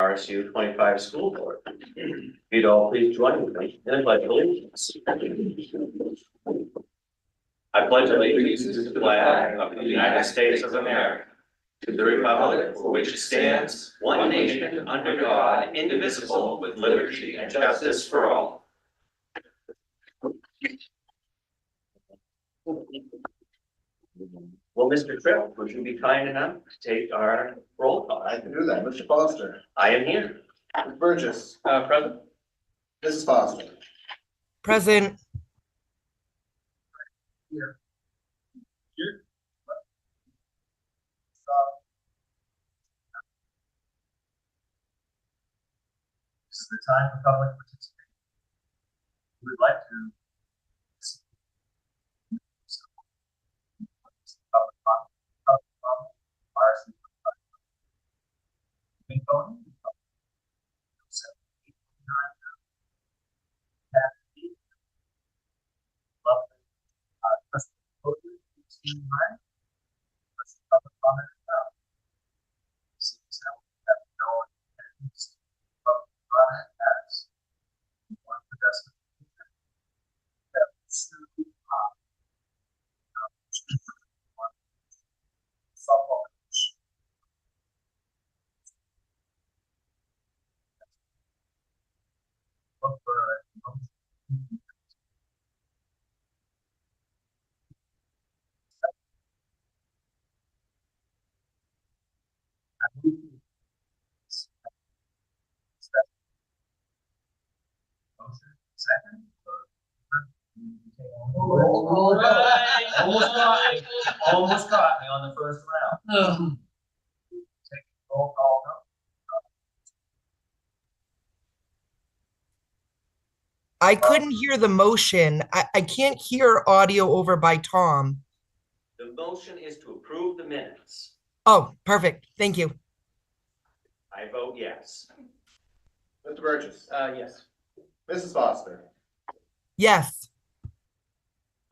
RSU 25 school board. If you'd all please join with me in the pledge of allegiance. I pledge allegiance to the flag of the United States of America, to the republic for which it stands, one nation, under God, indivisible, with liberty and justice for all. Well, Mr. Tripp, would you be kind enough to take our roll call? I can do that. Mr. Foster. I am here. Mr. Burgess. Present. Mrs. Foster. Present. Here. This is the time for public participation. We would like to second. Almost caught me on the first round. Take a roll call. I couldn't hear the motion. I can't hear audio over by Tom. The motion is to approve the minutes. Oh, perfect. Thank you. I vote yes. Mr. Burgess. Yes. Mrs. Foster. Yes.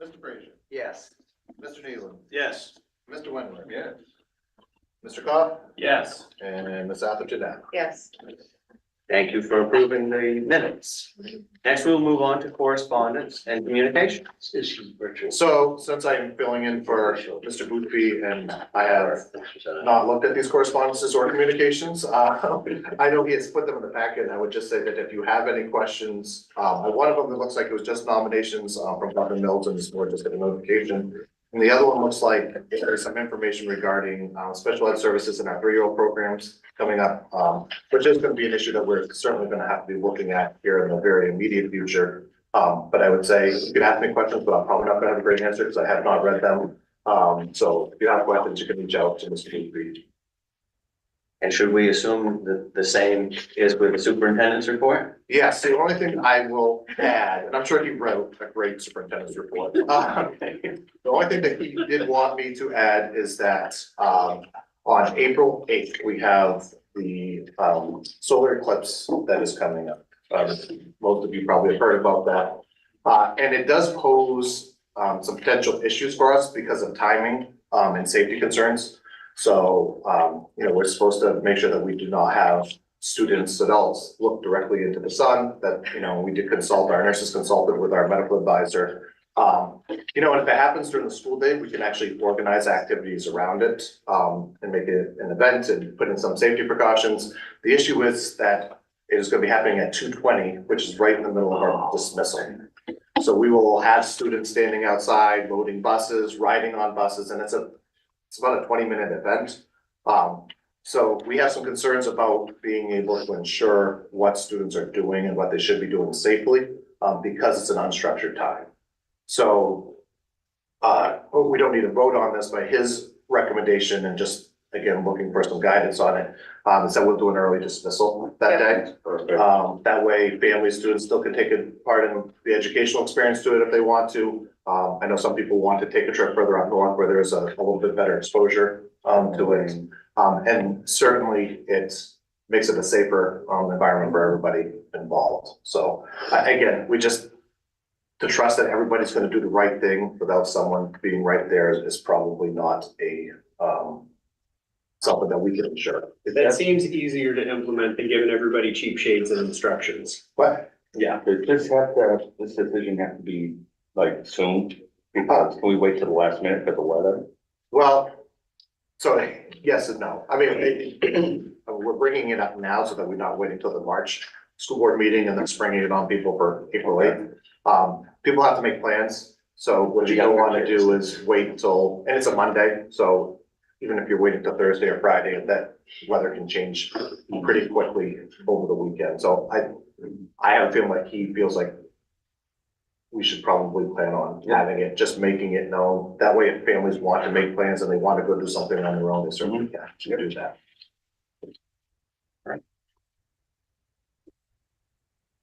Mr. Frazier. Yes. Mr. Nealon. Yes. Mr. Wendler. Yes. Mr. Cobb. Yes. And Ms. Atherton. Yes. Thank you for approving the minutes. Next, we'll move on to correspondence and communications. So since I'm filling in for Mr. Boothby and I have not looked at these correspondences or communications, I know he has put them in the packet. I would just say that if you have any questions, one of them, it looks like it was just nominations from Dr. Mills and this board just got a notification. And the other one looks like there's some information regarding special ed services in our 3-year-old programs coming up, which is going to be an issue that we're certainly going to have to be looking at here in the very immediate future. But I would say you can ask me questions, but I'm probably not going to have a great answer because I have not read them. So if you have questions, you can reach out to Mr. Boothby. And should we assume that the same is with the superintendent's report? Yes, the only thing I will add, and I'm sure he wrote a great superintendent's report. The only thing that he did want me to add is that on April 8th, we have the solar eclipse that is coming up. Most of you probably have heard about that. And it does pose some potential issues for us because of timing and safety concerns. So, we're supposed to make sure that we do not have students, adults look directly into the sun, that, we did consult, our nurses consulted with our medical advisor. And if it happens during the school day, we can actually organize activities around it and make it an event and put in some safety precautions. The issue is that it is going to be happening at 2:20, which is right in the middle of our dismissal. So we will have students standing outside, loading buses, riding on buses, and it's about a 20-minute event. So we have some concerns about being able to ensure what students are doing and what they should be doing safely because it's an unstructured time. So we don't need to vote on this, but his recommendation and just, again, looking for some guidance on it, is that we'll do an early dismissal that day. That way families, students still can take a part in the educational experience to it if they want to. I know some people want to take a trip further up north where there's a little bit better exposure to it. And certainly it makes it a safer environment for everybody involved. So again, we just, to trust that everybody's going to do the right thing without someone being right there is probably not a something that we can ensure. That seems easier to implement than giving everybody cheap shades and instructions. But Yeah. Does this decision have to be like soon? Because can we wait till the last minute for the weather? well, so yes and no. I mean, we're bringing it up now so that we're not waiting till the March school board meeting and then springing it on people for April 8th. People have to make plans. So what you don't want to do is wait until, and it's a Monday, so even if you're waiting till Thursday or Friday, that weather can change pretty quickly over the weekend. So I have a feeling like he feels like we should probably plan on having it, just making it known. That way, if families want to make plans and they want to go do something on their own, they certainly can do that.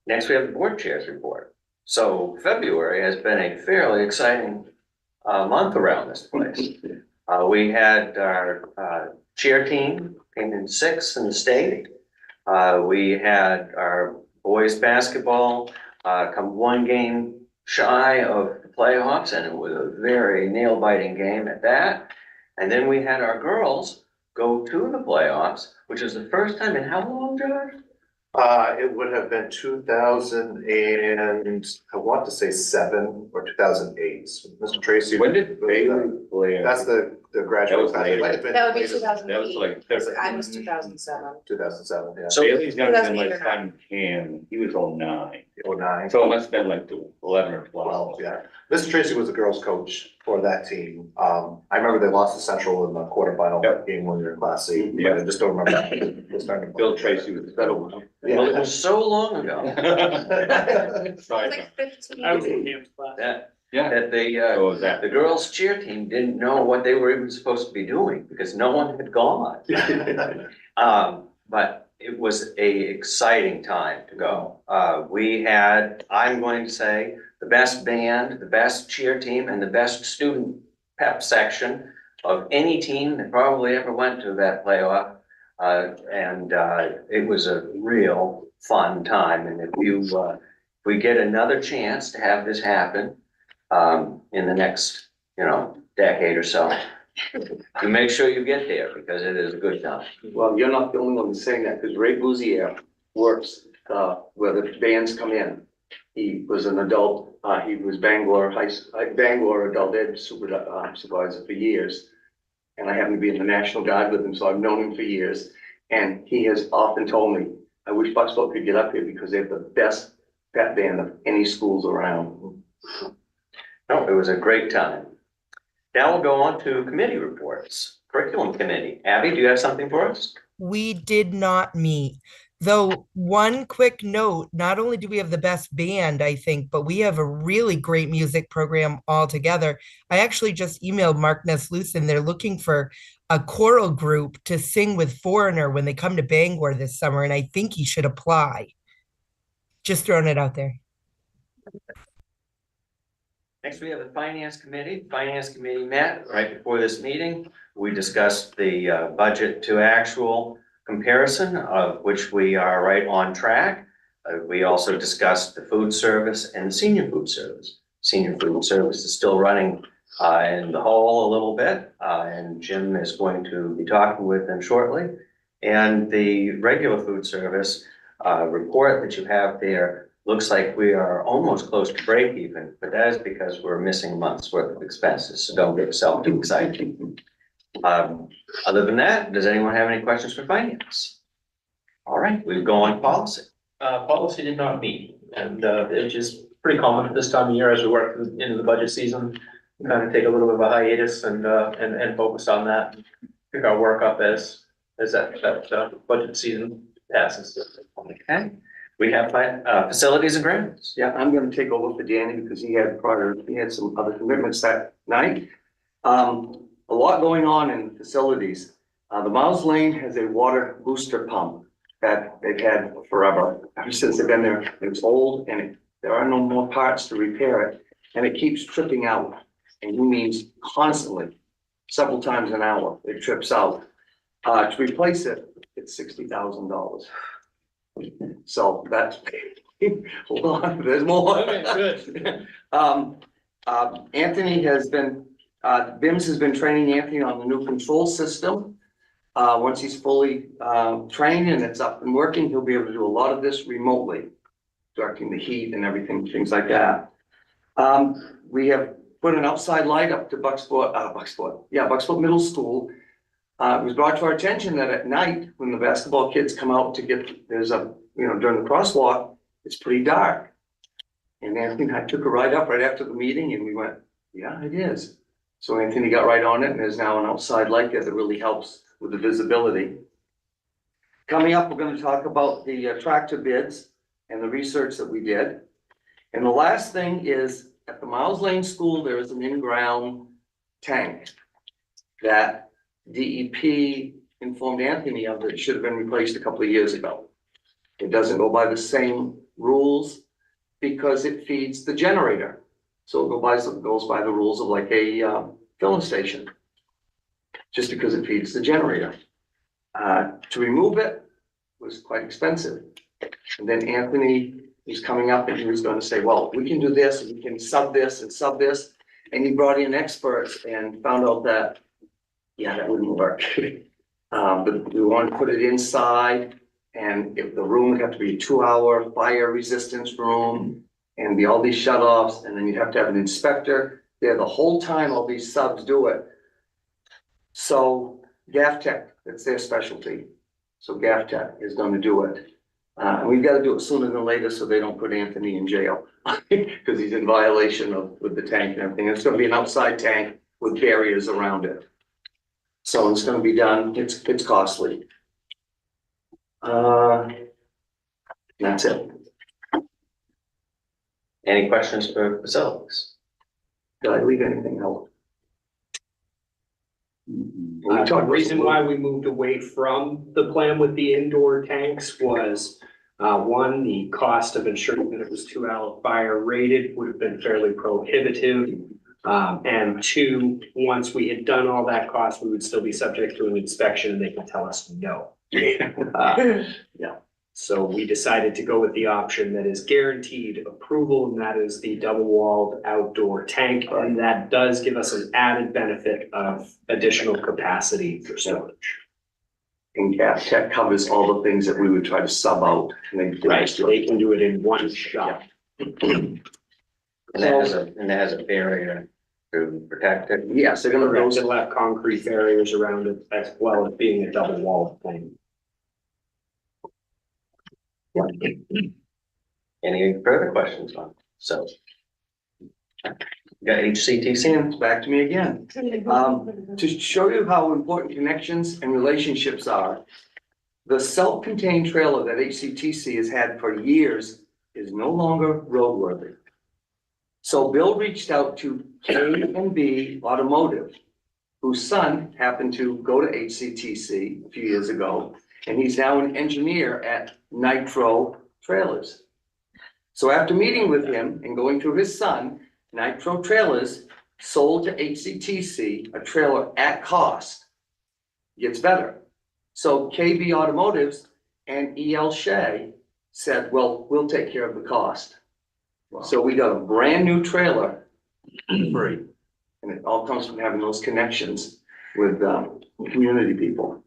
Next, we have the board chairs report. So February has been a fairly exciting month around this place. We had our cheer team came in 6th in the state. We had our boys basketball come 1 game shy of the playoffs, and it was a very nail-biting game at that. And then we had our girls go to the playoffs, which is the first time in how long, George? It would have been 2000 and I want to say 7 or 2008. Mr. Tracy. When did Bailey play? That's the graduate. That was class. It might have been That would be later. 2008. That was like. I was 2007. 2007, yeah. So Bailey's gonna been 2008 like or 7 Cam, he was 09. 09. So it must have been like 11 or 12, 12. yeah. Mr. Tracy was the girls' coach for that team. I remember they lost to Central in the quarterfinal Yep. game when we were in Class C, but Yeah. I just don't remember. They started to play. Bill Tracy was better one. Well, it Yeah. was so long ago It Sorry. was like 15. I was in Cam's class. Yeah. that the So was that. the girls' cheer team didn't know what they were even supposed to be doing because no one had gone. But it was a exciting time to go. We had, I'm going to say, the best band, the best cheer team, and the best student pep section of any team that probably ever went to that playoff. It was a real fun time. And if we get another chance to have this happen, in the next, decade or so, you make sure you get there because it is a good time. Well, you're not the only one that's saying that, because Ray Bouzier works, where the bands come in. He was an adult, he was Bangor adult ed supervisor for years. And I happen to be in the National Guard with him, so I've known him for years. And he has often told me, I wish Bucksville could get up here because they have the best pep band of any schools around. No, it was a great time. Now we'll go on to committee reports. Curriculum Committee. Abby, do you have something for us? We did not meet. Though, one quick note, not only do we have the best band, I think, but we have a really great music program altogether. I actually just emailed Mark Neslusen. They're looking for a choral group to sing with Foreigner when they come to Bangor this summer, and I think he should apply. Just throwing it out there. Next, we have the Finance Committee. The Finance Committee met right before this meeting. We discussed the budget to actual comparison, of which we are right on track. We also discussed the food service and the senior food service. Senior food service is still running in the hole a little bit, and Jim is going to be talking with them shortly. And the regular food service report that you have there looks like we are almost close to break even, but that is because we're missing a month's worth of expenses, so don't get yourself too excited. Other than that, does anyone have any questions for finance? All right, we'll go on policy. Policy did not meet, and it's just pretty common at this time of year as we work into the budget season. We kind of take a little bit of a hiatus and focus on that, and pick our work up as that budget season passes. Okay, we have facilities and grounds. Yeah, I'm gonna take over for Danny because he had some other commitments that night. A lot going on in facilities. The Miles Lane has a water booster pump that they've had forever, ever since they've been there. It's old and there are no more parts to repair it, and it keeps tripping out. And he means constantly, several times an hour, it trips out. To replace it, it's $60,000. So that's, hold on, there's more. Okay, good. Anthony has been, BIMS has been training Anthony on the new control system. Once he's fully, trained and it's up and working, he'll be able to do a lot of this remotely, directing the heat and everything, things like that. We have put an outside light up to Bucksport Middle School. It was brought to our attention that at night, when the basketball kids come out to get, during the crosswalk, it's pretty dark. And Anthony and I took a ride up right after the meeting and we went, yeah, it is. So Anthony got right on it and there's now an outside light there that really helps with the visibility. Coming up, we're gonna talk about the tractor bids and the research that we did. And the last thing is, at the Miles Lane School, there is an in-ground tank that DEP informed Anthony of that it should have been replaced a couple of years ago. It doesn't go by the same rules because it feeds the generator. So it goes by the rules of like a filling station, just because it feeds the generator. To remove it was quite expensive. And then Anthony was coming up and he was going to say, well, we can do this, and we can sub this and sub this. And he brought in experts and found out that, yeah, that wouldn't work. But we wanted to put it inside, and if the room would have to be a 2-hour fire resistance room and be all these shutoffs, and then you'd have to have an inspector there the whole time all these subs do it. So GAF-Tech, that's their specialty. So GAF-Tech is going to do it. And we've got to do it sooner than later so they don't put Anthony in jail because he's in violation with the tank and everything. It's going to be an outside tank with barriers around it. So it's going to be done. It's costly. That's it. Any questions for facilities? Did I leave anything out? The reason why we moved away from the plan with the indoor tanks was, one, the cost of ensuring that it was 2-hour fire rated would have been fairly prohibitive. And two, once we had done all that cost, we would still be subject to an inspection and they could tell us no. Yeah. So we decided to go with the option that is guaranteed approval, and that is the double-walled outdoor tank. And that does give us an added benefit of additional capacity for storage. And GAF-Tech covers all the things that we would try to sub out. And They can do it in one shot. And that has a barrier to protect it. Yes, they're gonna Those will have concrete barriers around it as well as being a double-walled thing. Any further questions on? So. Got HCTC? It's back to me again. To show you how important connections and relationships are, the self-contained trailer that HCTC has had for years is no longer roadworthy. So Bill reached out to K&B Automotive, whose son happened to go to HCTC a few years ago, and he's now an engineer at Nitro Trailers. So after meeting with him and going through his son, Nitro Trailers sold to HCTC a trailer at cost. Gets better. So KB Automotives and EL Shea said, well, we'll take care of the cost. So we got a brand new trailer free. And it all comes from having those connections with community people.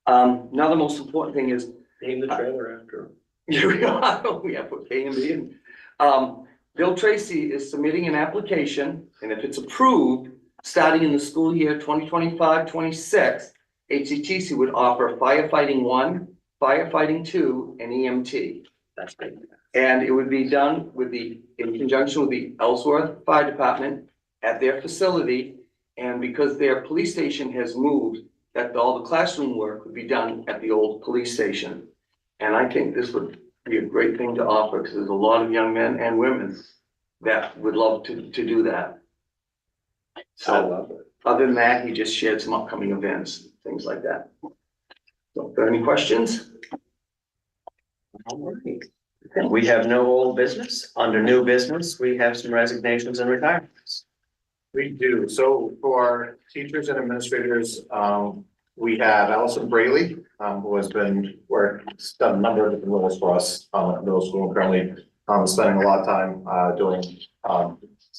Now the most important thing is, Name the trailer after. here we are, we have put K&B in. Bill Tracy is submitting an application, and if it's approved, starting in the school year 2025-26, HCTC would offer firefighting 1, firefighting 2, and EMT. That's great. And it would be done in conjunction with the Ellsworth Fire Department at their facility. And because their police station has moved, that all the classroom work would be done at the old police station. And I think this would be a great thing to offer, because there's a lot of young men and women that would love to do that. I So love it. other than that, he just shared some upcoming events, things like that. So, are there any questions? All right. We have no old business. Under new business, we have some resignations and retirements. We do. So for teachers and administrators, we have Allison Braley, who has done a number of different roles for us at middle school, and currently spending a lot of time doing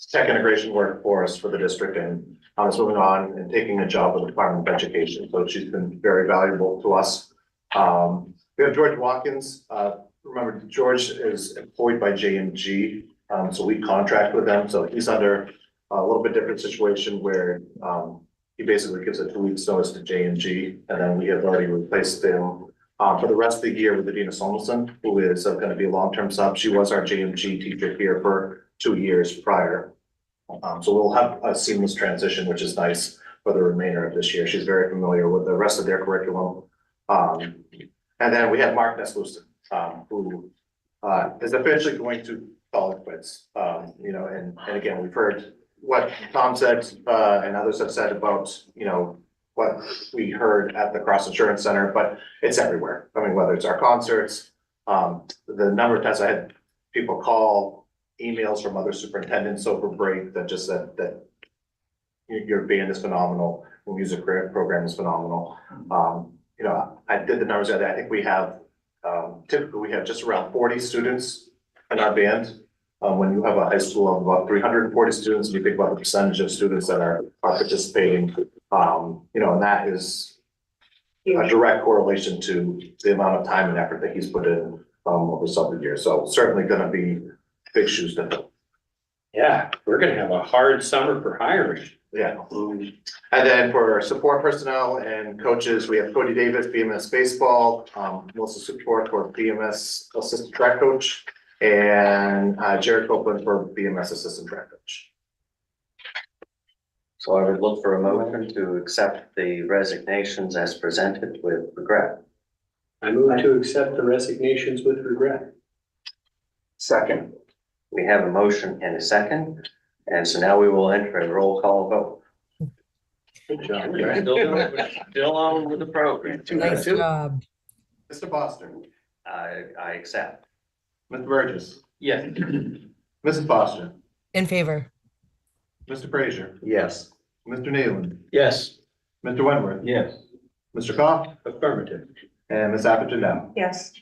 tech integration work for us for the district and is moving on and taking a job with the Department of Education. So she's been very valuable to us. We have George Watkins. Remember, George is employed by J&G, so we contract with them. So he's under a little bit different situation where he basically gives a 2 weeks notice to J&G, and then we have already replaced him for the rest of the year with Adina Solomson, who is going to be a long-term sub. She was our J&G teacher here for 2 years prior. So we'll have a seamless transition, which is nice for the remainder of this year. She's very familiar with the rest of their curriculum. And then we have Mark Nesluston, who is eventually going to call it quits. You know, and again, we've heard what Tom said and others have said about, you know, what we heard at the Cross Insurance Center, but it's everywhere. I mean, whether it's our concerts, the number of times I had people call, emails from other superintendents over break that just said that your band is phenomenal, the music program is phenomenal. You know, I did the numbers the other day. I think we have, typically we have just around 40 students in our band. When you have a high school of about 340 students, you think about the percentage of students that are participating, you know, and that is a direct correlation to the amount of time and effort that he's put in over several years. So certainly gonna be big shoes to fill. Yeah, we're gonna have a hard summer for hiring. Yeah. And then for support personnel and coaches, we have Cody Davis, BMS baseball, Melissa Support for BMS assistant track coach, and Jared Copeland for BMS assistant track coach. So I would look for a motion to accept the resignations as presented with regret. I move to accept the resignations with regret. Second. We have a motion and a second, and so now we will enter a roll call vote. Good job. Still on with the program. Nice job. Mr. Foster, I accept. Mr. Burgess, Yes. Mrs. Foster, In favor. Mr. Frazier, Yes. Mr. Nealon, Yes. Mr. Wentworth, Yes. Mr. Cough, Affirmative. and Ms. Atherton down. Yes.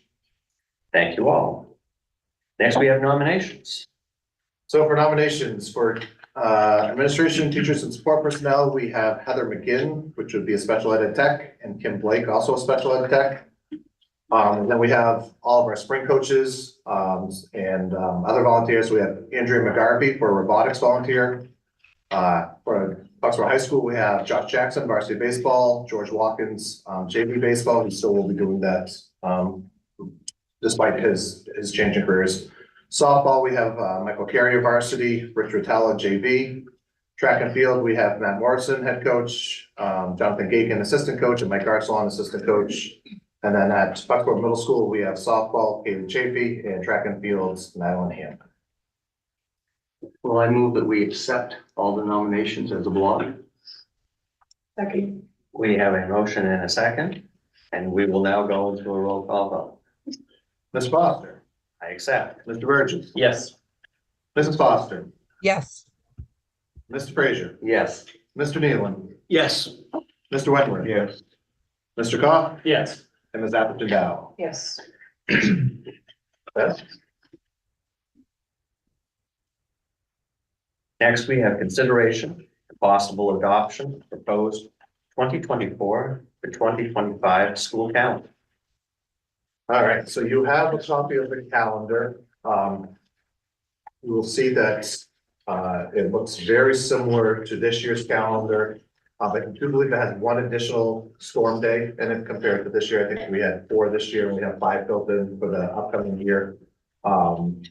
Thank you all. Next, we have nominations. So for nominations for administration, teachers and support personnel, we have Heather McGinn, which would be a special ed tech, and Kim Blake, also a special ed tech. And then we have all of our spring coaches and other volunteers. We have Andrea McGarvey for robotics volunteer. For Foxborough High School, we have Josh Jackson, varsity baseball, George Watkins, JV baseball. He still will be doing that despite his change in careers. Softball, we have Michael Carrier varsity, Rich Rotella JV. Track and field, we have Matt Morrison, head coach, Jonathan Gagan, assistant coach, and Mike Garcelon, assistant coach. And then at Foxborough Middle School, we have softball, Kaylee Chafee, and track and fields, Madeline Hampton. Well, I move that we accept all the nominations as a block. Second. We have a motion and a second, and we will now go into a roll call vote. Ms. Foster, I accept. Mr. Burgess, Yes. Mrs. Foster, Yes. Mr. Frazier, Yes. Mr. Nealon, Yes. Mr. Wentworth. Yes. Mr. Cough, Yes. and Ms. Atherton down. Yes. Next, we have consideration and possible adoption of proposed 2024 to 2025 school calendar. All right, so you have a copy of the calendar. You will see that it looks very similar to this year's calendar. I do believe it has one additional storm day in it compared to this year. I think we had 4 this year and we have 5 built in for the upcoming year. I'm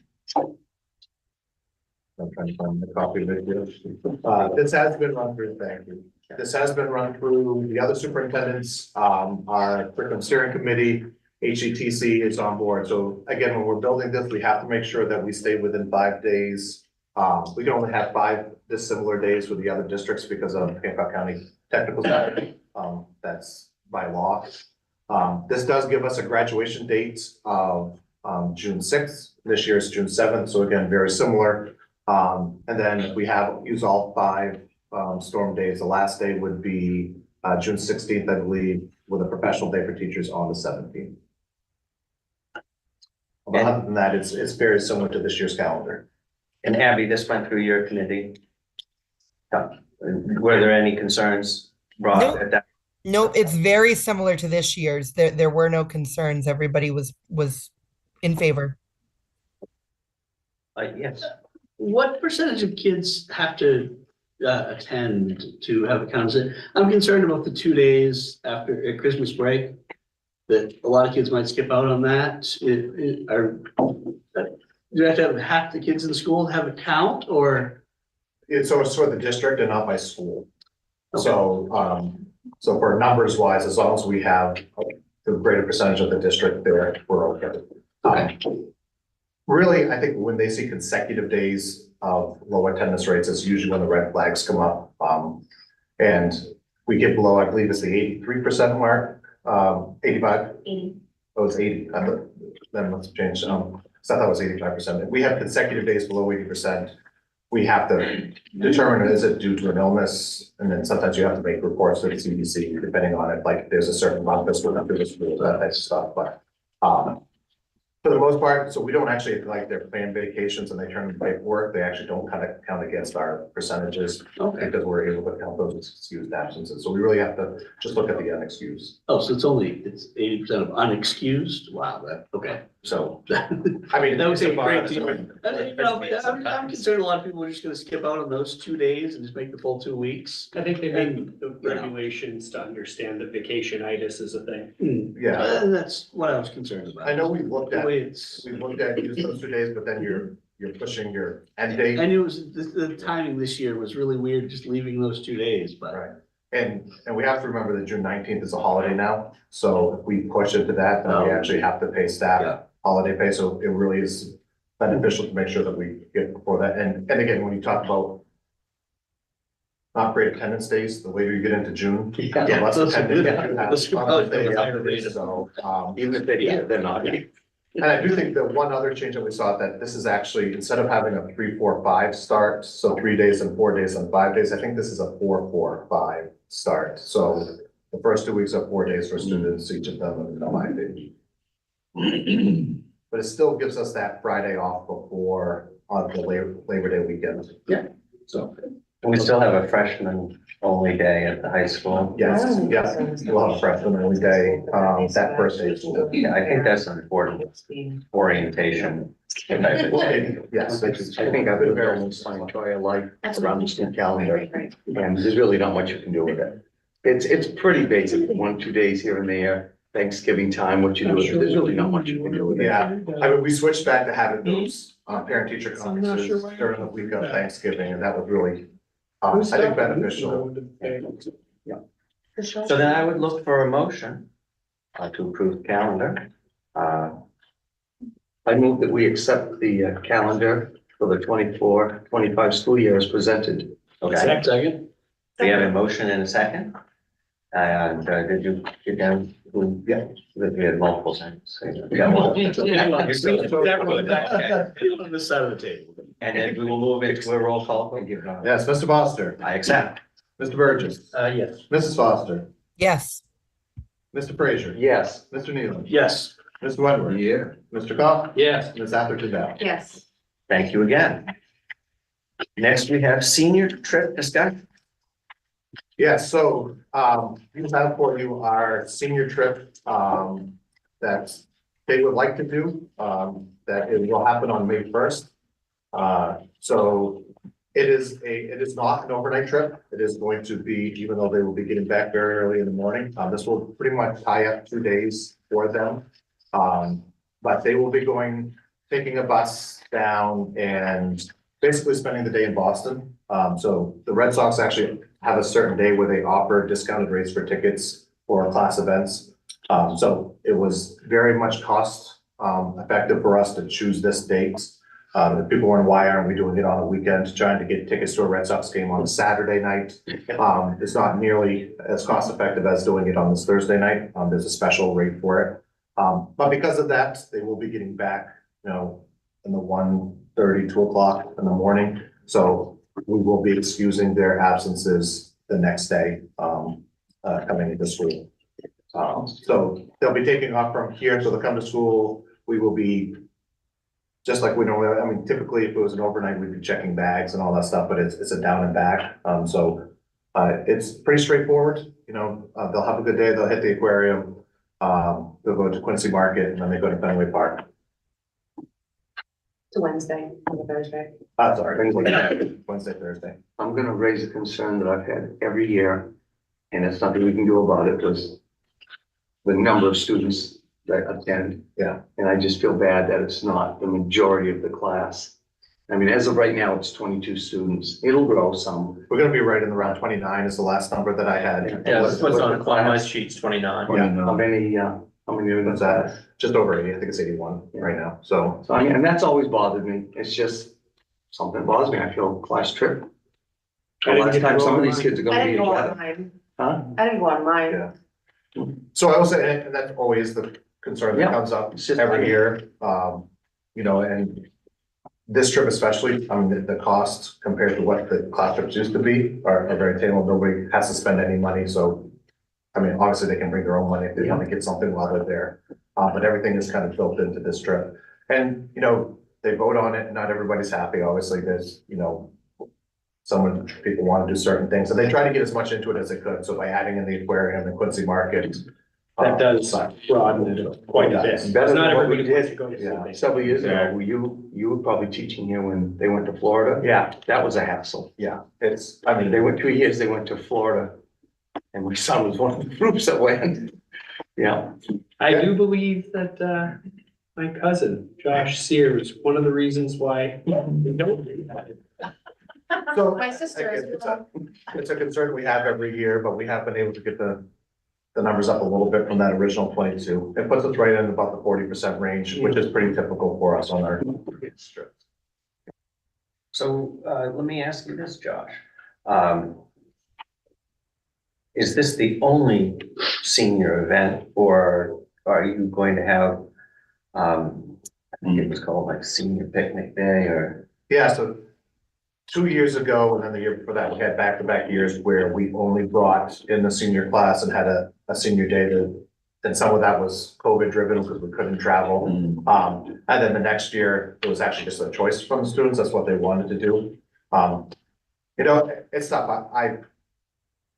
trying to find the copy of it here. This has been run through, thank you. This has been run through the other superintendents, our curriculum steering committee, HETC is on board. So again, when we're building this, we have to make sure that we stay within 5 days. We can only have 5 dissimilar days with the other districts because of Hancock County technical staff. That's by law. This does give us a graduation date of June 6th. This year is June 7th. So again, very similar. And then we have use all 5 storm days. The last day would be June 16th, I believe, with a professional day for teachers on the 17th. But other than that, it's very similar to this year's calendar. And Abby, this went through your committee. Were there any concerns brought Nope. at that? No, it's very similar to this year's. There were no concerns. Everybody was in favor. Yes. What percentage of kids have to attend to have a concert? I'm concerned about the 2 days after Christmas break. That a lot of kids might skip out on that. Do you have to have half the kids in school have a count or? It's for the district and not by school. So, so for numbers wise, as long as we have the greater percentage of the district there, we're okay. Really, I think when they see consecutive days of low attendance rates, it's usually when the red flags come up. And we get below, I believe it's the 83% mark, 85. 80. Oh, it's 80. I thought that must have changed. So I thought it was 85%. If we have consecutive days below 80%, we have to determine, is it due to an illness? And then sometimes you have to make reports to the CDC, depending on it, like there's a certain month that's going through the school, that type of stuff. But for the most part, so we don't actually, like, their planned vacations and they turn in paperwork, they actually don't count against our percentages. Okay. Because we're able to count those as excused absences. So we really have to just look at the unexcused. Oh, so it's 80% of unexcused? Wow, okay. So, I mean, That would take a great it's deal. I'm concerned a lot of people are just gonna skip out on those 2 days and just make the full 2 weeks. I think they made the regulations to understand that vacationitis is a thing. Yeah, And that's what I was concerned about. I know we looked The at, way it's, use those 2 days, but then you're pushing your end date. I knew it was, the timing this year was really weird, just leaving those 2 days, but. Right. And we have to remember that June 19th is a holiday now. So if we push it to that, then we actually have to pay Yeah. staff holiday pay. So it really is beneficial to make sure that we get before that. And again, when you talk about not great attendance days, the later you get into June, the less attendance you have. Those are on probably the day the higher after. rated. So, Even if they're not. and I do think that one other change that we saw, that this is actually, instead of having a 3, 4, 5 start, so 3 days and 4 days and 5 days, I think this is a 4, 4, 5 start. So the first 2 weeks are 4 days for students, each of them, and 5 days. But it still gives us that Friday off before, on the Labor Day weekend. Yeah. So, We still have a freshman only day at the high school. yes, we'll have a freshman only day, that first day. Yeah, I think that's an important orientation. Yes. I think I've been very much my entire life around the school calendar, and there's really not much you can do with it. It's pretty basic, 1, 2 days here and there, Thanksgiving time, what you do with it, there's really not much you can do with it. Yeah, I mean, we switched back to having those parent-teacher conferences during the week of Thanksgiving, and that was really, I think, beneficial. So then I would look for a motion to approve the calendar. I move that we accept the calendar for the 24-25 school year as presented. Okay, Second? we have a motion and a second. And did you get down? Yeah. We had multiple seconds. Yeah, well, On this side of the table. and then we will move into a roll call. Yes, Mr. Foster, I accept. Mr. Burgess, Yes. Mrs. Foster, Yes. Mr. Frazier, Yes. Mr. Nealon, Yes. Mr. Wentworth. Yeah. Mr. Coe, Yes. Ms. Atherton Dow. Yes. Thank you again. Next, we have senior trip discussion. Yeah, so, we have for you our senior trip, that they would like to do, that it will happen on May 1st. So it is not an overnight trip. It is going to be, even though they will be getting back very early in the morning, this will pretty much tie up 2 days for them. But they will be taking a bus down and basically spending the day in Boston. So the Red Sox actually have a certain day where they offer discounted rates for tickets for class events. So it was very much cost effective for us to choose this date. If people were in, why aren't we doing it on a weekend, trying to get tickets to a Red Sox game on a Saturday night? It's not nearly as cost effective as doing it on this Thursday night. There's a special rate for it. But because of that, they will be getting back, in the 1:30, 2 o'clock in the morning. So we will be excusing their absences the next day, coming into school. So they'll be taking off from here, so they'll come to school. We will be just like we normally, I mean, typically if it was an overnight, we'd be checking bags and all that stuff, but it's a down and back. So it's pretty straightforward, you know, they'll have a good day, they'll hit the aquarium, they'll go to Quincy Market and then they go to Fenway Park. To Wednesday, on the Thursday. Sorry, Wednesday, Thursday. I'm gonna raise a concern that I've had every year, and it's nothing we can do about it, because the number of students that attend. Yeah. And I just feel bad that it's not the majority of the class. I mean, as of right now, it's 22 students. It'll grow some. We're gonna be right in around 29 is the last number that I had. Yeah, What's what's the on my class? sheet's 29. Yeah. How many What's units? that? Just over 80, I think it's 81 right now, so. So I mean, and that's always bothered me. It's just something that bothers me. I feel class trip. The I didn't last get to time go some of these online. kids are I gonna be didn't go together. online. Huh? I didn't go online. Yeah. So I will say, and that's always the concern that Yeah. comes up It's just- every year, you know, and this trip especially, I mean, the costs compared to what the class trips used to be are very attainable. Nobody has to spend any money, so. I mean, obviously they can bring their own money if they want to get something while they're there, but everything is kind of built into this trip. And, you know, they vote on it, not everybody's happy, obviously, there's, you know. People want to do certain things, and they try to get as much into it as they could, so by adding in the aquarium, the Quincy Market. That does broaden it quite a bit. Better than Not what we everybody did. wants to go to Yeah. Sydney. Several years ago, you were probably teaching here when they went to Florida. Yeah, That was a hassle. yeah, it's, I mean, they went 2 years, they went to Florida. And my son was one of the groups that went. Yeah. I do believe that, my cousin, Josh Sears, one of the reasons why we don't do that. so. My sister is. It's a concern we have every year, but we have been able to get the numbers up a little bit from that original 22. It puts us right in about the 40% range, which is pretty typical for us on our strips. So, let me ask you this, Josh. Is this the only senior event, or are you going to have, I think it was called like senior picnic day, or? Yeah, so 2 years ago, and then the year before that, we had back-to-back years where we only brought in the senior class and had a senior day and some of that was COVID driven because we couldn't travel. And then the next year, it was actually just a choice from the students. That's what they wanted to do. You know, it's tough. I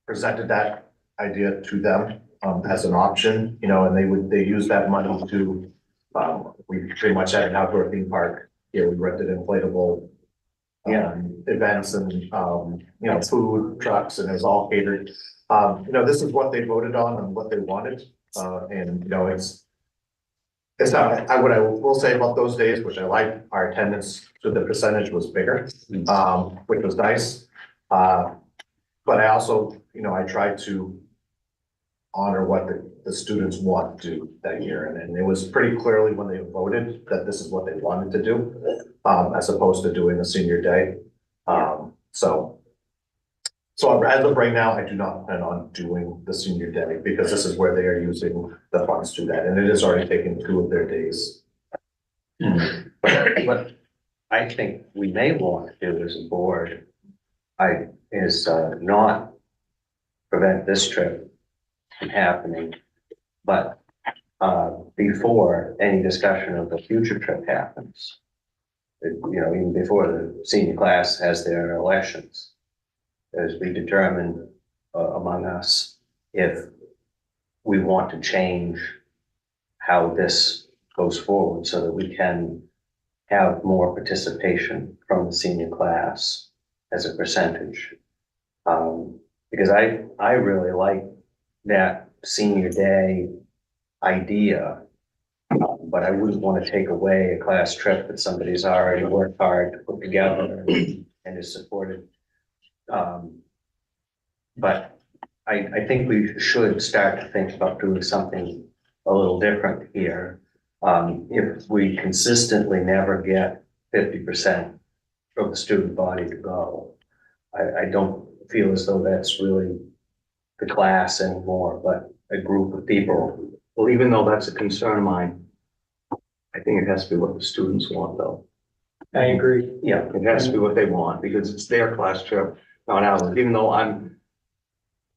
presented that idea to them as an option, you know, and they use that money to, we pretty much had an outdoor theme park. Here, we rented inflatable events and, you know, food trucks, and it was all catered. You know, this is what they voted on and what they wanted. And, you know, it's not, what I will say about those days, which I like, our attendance to the percentage was bigger, which was nice. But I also, you know, I tried to honor what the students want to do that year. And it was pretty clearly when they voted that this is what they wanted to do, as opposed to doing a senior day. So as of right now, I do not plan on doing the senior day because this is where they are using the funds to that. And it is already taking 2 of their days. What I think we may want to do as a board, is not prevent this trip from happening, but before any discussion of the future trip happens, you know, even before the senior class has their elections, as we determine among us if we want to change how this goes forward so that we can have more participation from the senior class as a percentage. Because I really like that senior day idea, but I wouldn't want to take away a class trip that somebody's already worked hard to put together and is supported. But I think we should start to think about doing something a little different here. If we consistently never get 50% of the student body to go, I don't feel as though that's really the class anymore, but a group of people. Well, even though that's a concern of mine, I think it has to be what the students want, though. I agree. Yeah. It has to be what they want, because it's their class trip, not ours, even though I'm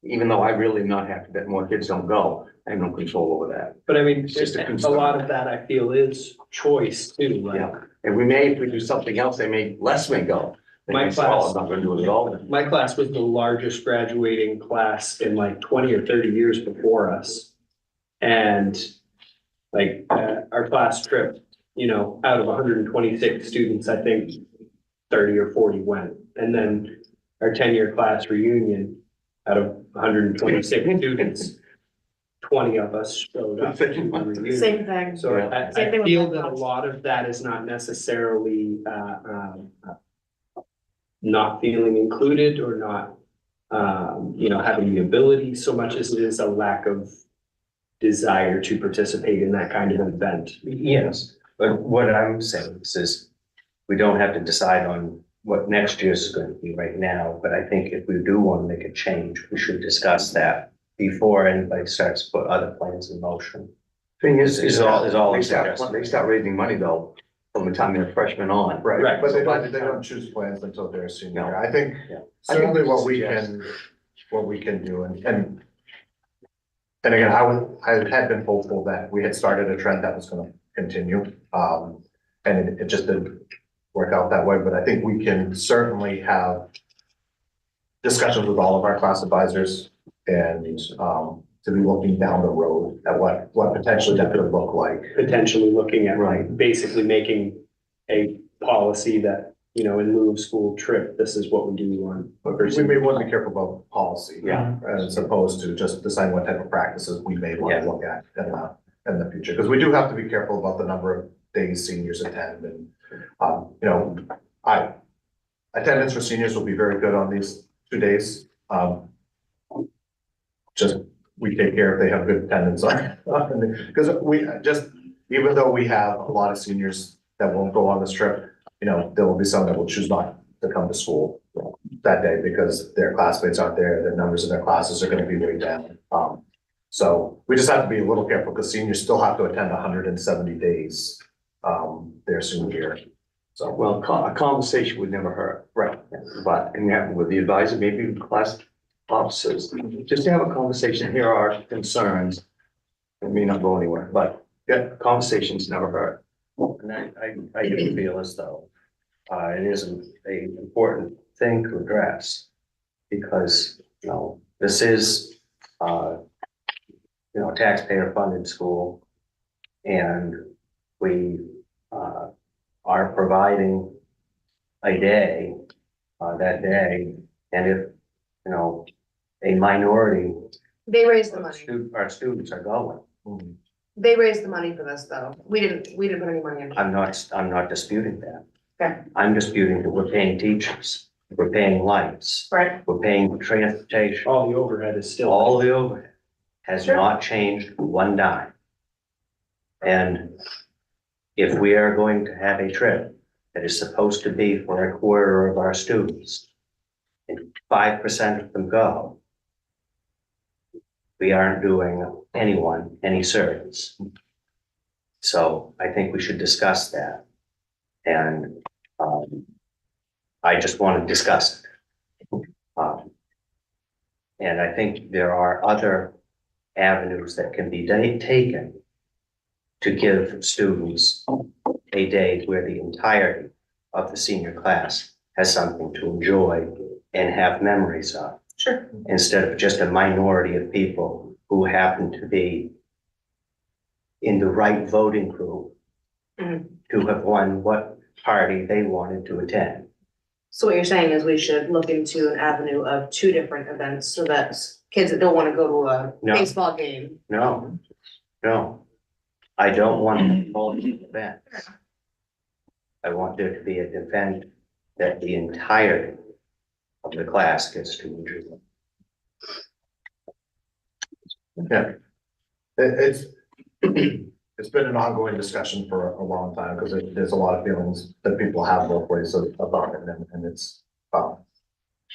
even though I really am not happy that more kids don't go, I have no control over that. But I mean, It's just a a concern. lot of that I feel is choice too, like. Yeah, and if we do something else, less may go. They My may say, "Oh, class- I'm not gonna do it at all." My class was the largest graduating class in like 20 or 30 years before us. And like, our class trip, you know, out of hundred and 26 students, I think 30 or 40 went. And then our 10-year class reunion, out of 126 students, 20 of us showed up. to the reunion. Same thing. So Same I thing with feel my that a class. lot of that is not necessarily, not feeling included or not, you know, having the ability so much as it is a lack of desire to participate in that kind of event. Yes, but what I'm saying is we don't have to decide on what next year's is going to be right now, but I think if we do want to make a change, we should discuss that before anybody starts to put other plans in motion. Thing is all I'm they start suggesting. raising money though, from the time they're freshmen on. Right, but So by the they time- don't choose plans until they're a senior. No. year. I think Yeah. certainly what we suggest- can, what we can do and again, I had been hopeful that we had started a trend that was gonna continue. And it just didn't work out that way, but I think we can certainly have discussions with all of our class advisors and, to be looking down the road at what potentially that could look like. Potentially looking at Right. basically making a policy that, you know, in lieu of school trip, this is what we do on. But we may want to be careful about policy. Yeah. As opposed to just deciding what type of practices we may want to look at in the future. Because we do have to be careful about the number of days seniors attend and, you know, attendance for seniors will be very good on these 2 days. Just, we take care if they have good attendance on, because we just, even though we have a lot of seniors that won't go on this trip, you know, there will be some that will choose not to come to school that day because their classmates aren't there, their numbers in their classes are gonna be way down. So we just have to be a little careful because seniors still have to attend 170 days, their senior year. So, Well, a conversation would never hurt. right, But, and that with the advisor, maybe with class officers, just to have a conversation, here are our concerns. It may not go anywhere, but yeah, conversations never hurt. And I do feel as though, it is an important thing to address. Because, you know, this is, you know, taxpayer funded school. And we, are providing a day, that day. And if, you know, a minority They raised the of money. our students are going, They raised the money for this though. We didn't put any money in. I'm not disputing that. Okay. I'm disputing that we're paying teachers, we're paying lights, Right. we're paying for transportation. All the overhead is still. All the overhead has Sure. not changed one dime. And if we are going to have a trip that is supposed to be for a quarter of our students, and 5% of them go, we aren't doing anyone any service. So I think we should discuss that. And, I just want to discuss it. And I think there are other avenues that can be taken to give students a day where the entirety of the senior class has something to enjoy and have memories of, Sure. instead of just a minority of people who happen to be in the right voting group Mhm. to have won what party they wanted to attend. So what you're saying is we should look into an avenue of 2 different events so that kids that don't want to go to a No. baseball game. No, no. I don't want to call it an event. I want there to be an event that the entirety of the class gets to enjoy. yeah. It's been an ongoing discussion for a long time because there's a lot of feelings that people have both ways about it and it's,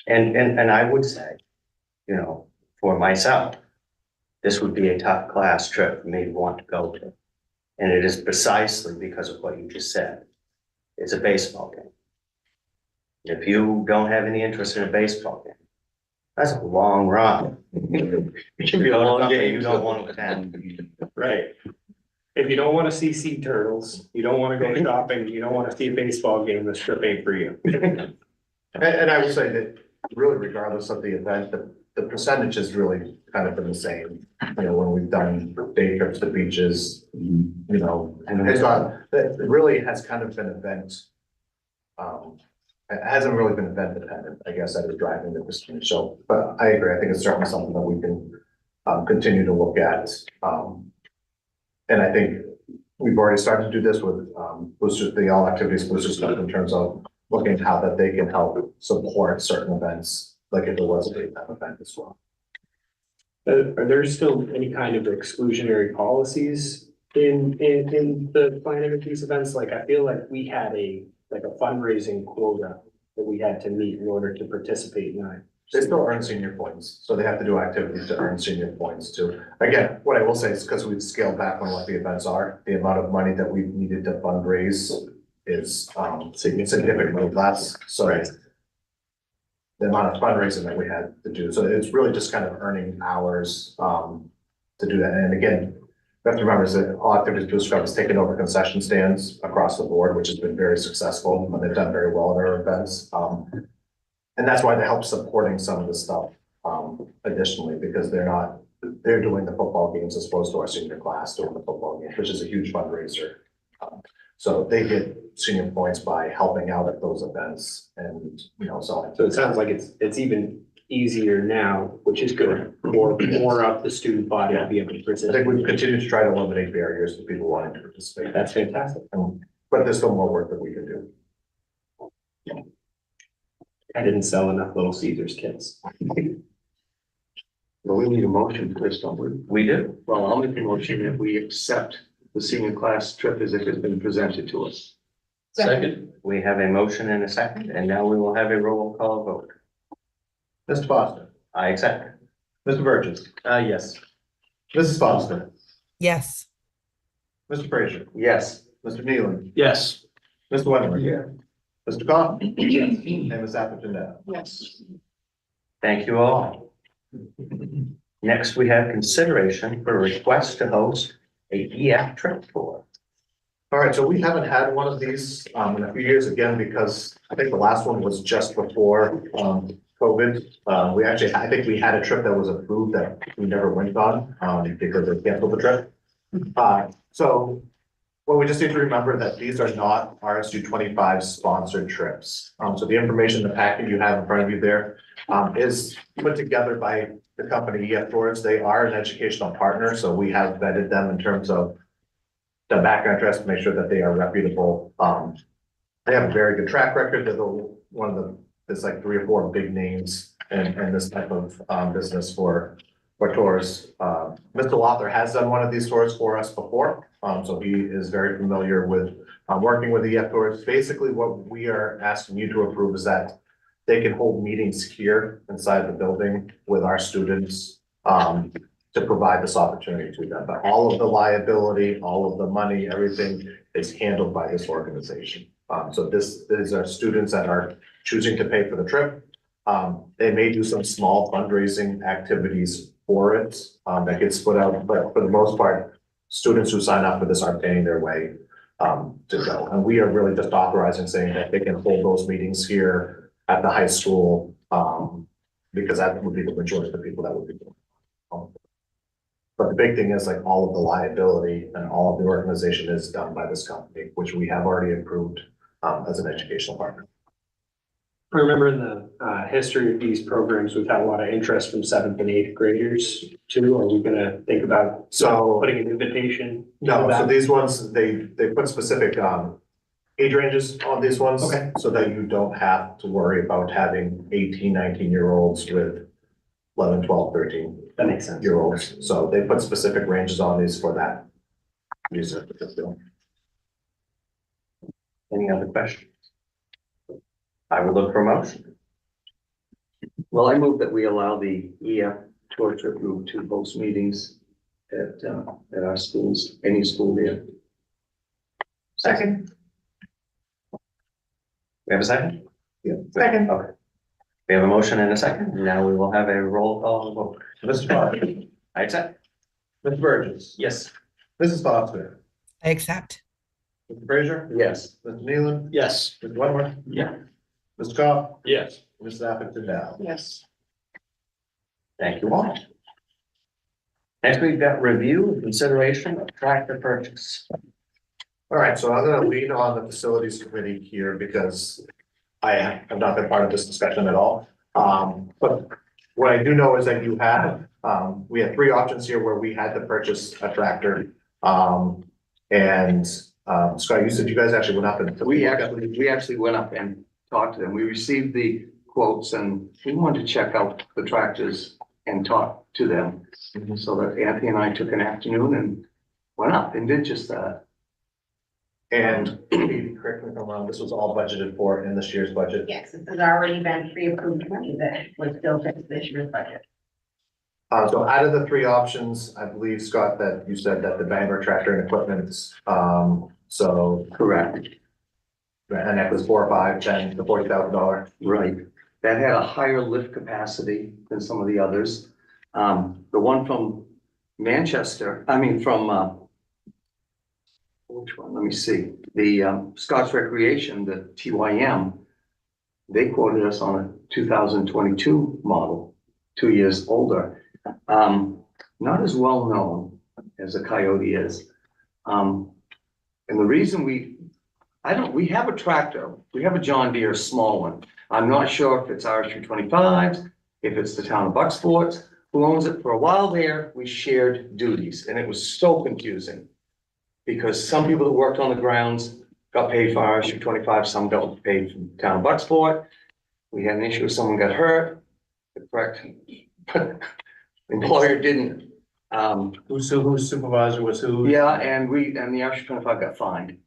And I would say, you know, for myself, this would be a tough class trip for me to want to go to. And it is precisely because of what you just said. It's a baseball game. If you don't have any interest in a baseball game, That's a long run. It should be a long day you don't want to attend. Right. If you don't wanna see sea turtles, you don't wanna go shopping, you don't wanna see a baseball game, this trip ain't for you. And I would say that really regardless of the event, the percentage has really kind of been the same. You know, when we've done day trips to beaches, you know, and it's not, it really has kind of been event. It hasn't really been event dependent, I guess, that is driving the percentage. So, but I agree, I think it's certainly something that we can continue to look at. And I think we've already started to do this with boosters, the all activities booster stuff in terms of looking at how that they can help support certain events, like if there was a big event as well. Are there still any kind of exclusionary policies in the planning of these events? Like, I feel like we had a fundraising quota that we had to meet in order to participate in that. They still earn senior points, so they have to do activities to earn senior points too. Again, what I will say is because we've scaled back on what the events are, the amount of money that we've needed to fundraise is significantly less, so. Right. The amount of fundraising that we had to do, so it's really just kind of earning hours to do that, and again. We have to remember is that All Activities Booster Club has taken over concession stands across the board, which has been very successful, and they've done very well at our events. And that's why they help supporting some of the stuff additionally, because they're doing the football games as opposed to our senior class doing the football games, which is a huge fundraiser. So they get senior points by helping out at those events and, you know, so. So it sounds like it's even easier now, which is good, more of the student body to be able to I participate. think we continue to try to eliminate barriers to people wanting to participate. That's fantastic. But there's still more work that we can do. I didn't sell enough Little Caesars kits. Well, we need a motion for this, don't we? We do. Well, I'll make a motion that we accept the senior class trip as if it's been presented to us. Second. We have a motion and a second, and now we will have a roll call vote. Mr. Foster, I accept. Mr. Burgess, Yes. Mrs. Foster, Yes. Mr. Frazier, Yes. Mr. Nealon, Yes. Mr. Wonderly. Mr. Coffin. And Ms. Atherton now. Yes. Thank you all. Next, we have consideration for a request to host a EF trip tour. All right, so we haven't had one of these in a few years again, because I think the last one was just before COVID. I think we had a trip that was approved that we never went on because they canceled the trip. So well, we just need to remember that these are not RSU 25 sponsored trips. So the information in the packet you have in front of you there is put together by the company EF Tours. They are an educational partner, so we have vetted them in terms of the background checks to make sure that they are reputable. They have a very good track record. They're there's like 3 or 4 big names in this type of business for tours. Mr. Lothar has done one of these tours for us before. So he is very familiar with working with the EF Tours. Basically, what we are asking you to approve is that they can hold meetings here inside the building with our students to provide this opportunity to them. But all of the liability, all of the money, everything is handled by this organization. So these are students that are choosing to pay for the trip. They may do some small fundraising activities for it that gets split out, but for the most part, students who sign up for this are paying their way to go. And we are really just authorizing, saying that they can hold those meetings here at the high school because that would be the majority of the people that would be doing it. But the big thing is like all of the liability and all of the organization is done by this company, which we have already approved as an educational partner. I remember in the history of these programs, we've had a lot of interest from 7th and 8th graders too. Are we gonna think about putting an invitation? No, so these ones, they put specific age ranges on these ones. Okay. So that you don't have to worry about having 18, 19-year-olds with 11, 12, 13 That makes sense. year olds. So they put specific ranges on these for that. Any other questions? I would look for a motion. Well, I move that we allow the EF tour trip group to host meetings at our schools, any school there. Second. We have a second? Yeah. Second. Okay. We have a motion and a second. Now we will have a roll call vote. Mr. Foster. I accept. Mr. Burgess. Yes. Mrs. Foster, I accept. Mr. Frazier, Yes. Mr. Nealon, Yes. Mr. Wentworth, Yeah. Mr. Cobb, Yes. Mrs. Atherton Dow. Yes. Thank you all. Next, we've got review and consideration of tractor purchase. All right, so I'm gonna lead on the facilities committee here because I have not been part of this discussion at all. But what I do know is that you have, we had three options here where we had to purchase a tractor. And Scott, you said you guys actually went up and. We actually went up and talked to them. We received the quotes and we wanted to check out the tractors and talk to them. So that Anthony and I took an afternoon and went up and did just that. And correct me if I'm wrong, this was all budgeted for in this year's budget. Yes, this has already been pre-approved money that was built into this year's budget. So out of the three options, I believe, Scott, that you said that the Bangor tractor and equipment, so, Correct. and that was 4 or 5, then the $40,000. Right. That had a higher lift capacity than some of the others. The one from Manchester, from, which one? Let me see. The Scots Recreation, the TYM, they quoted us on a 2022 model, 2 years older. Not as well known as a Coyote is. And the reason we have a tractor, we have a John Deere small one. I'm not sure if it's R325, if it's the town of Bucksport, who owns it. For a while there, we shared duties and it was so confusing. Because some people that worked on the grounds got paid for R325, some got paid from town of Bucksport. We had an issue with someone got hurt, the correct employer didn't. Whose supervisor was who? Yeah, and the R325 got fined.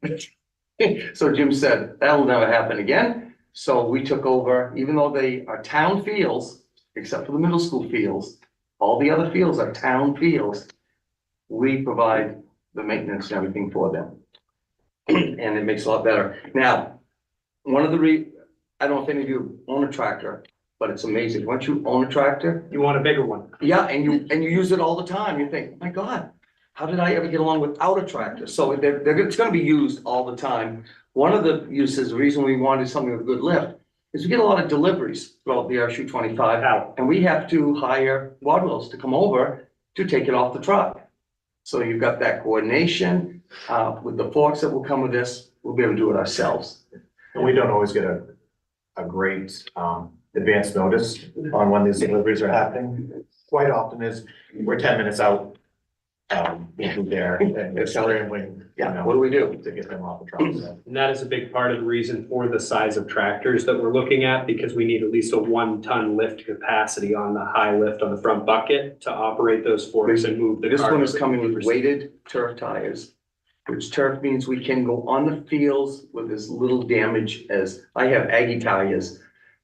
So Jim said, that'll never happen again. So we took over, even though they are town fields, except for the middle school fields, all the other fields are town fields. We provide the maintenance and everything for them. And it makes it a lot better. Now, one of the I don't know if any of you own a tractor, but it's amazing. Once you own a tractor, You want a bigger one? yeah, and you use it all the time. You think, my God, how did I ever get along without a tractor? So it's gonna be used all the time. One of the uses, the reason we wanted something with a good lift is we get a lot of deliveries throughout the R325. Out. And we have to hire Wadwells to come over to take it off the truck. So you've got that coordination, with the forks that will come with this, we'll be able to do it ourselves. And we don't always get a great, advance notice on when these deliveries are happening. Quite often is, we're 10 minutes out, we'll be there and it's when, What do we do? to get them off the truck. So. And that is a big part of the reason for the size of tractors that we're looking at, because we need at least a 1-ton lift capacity on the high lift on the front bucket to operate those forks and move the. This one is cargo. coming with weighted turf tires, which turf means we can go on the fields with as little damage as, I have Aggie tires.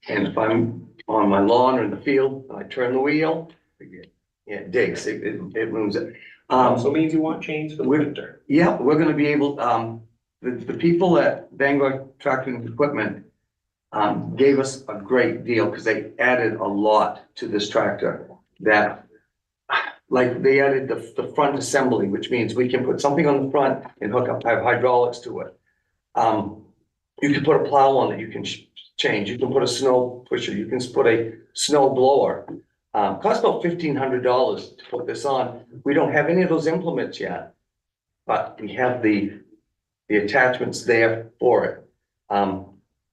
And if I'm on my lawn or in the field, and I turn the wheel, it digs, it ruins it. Also means you want chains for the winter. Yeah, we're gonna be able, the people at Bangor Tractor and Equipment gave us a great deal because they added a lot to this tractor that, like, they added the front assembly, which means we can put something on the front and hook up, have hydraulics to it. You can put a plow on it, you can change, you can put a snow pusher, you can put a snow blower. Costs about $1,500 to put this on. We don't have any of those implements yet, but we have the attachments there for it.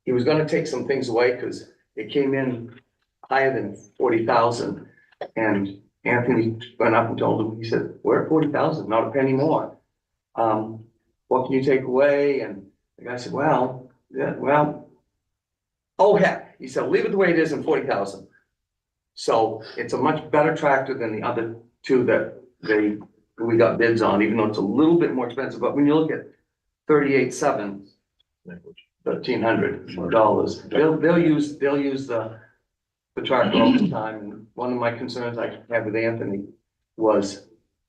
He was gonna take some things away because it came in higher than 40,000. And Anthony went up and told him, he said, we're at 40,000, not a penny more. What can you take away? And the guy said, well, yeah, oh heck, he said, leave it the way it is in 40,000. So it's a much better tractor than the other two that we got bids on, even though it's a little bit more expensive. But when you look at 38.7, $1,300, they'll use the tractor all the time. And one of my concerns I had with Anthony was,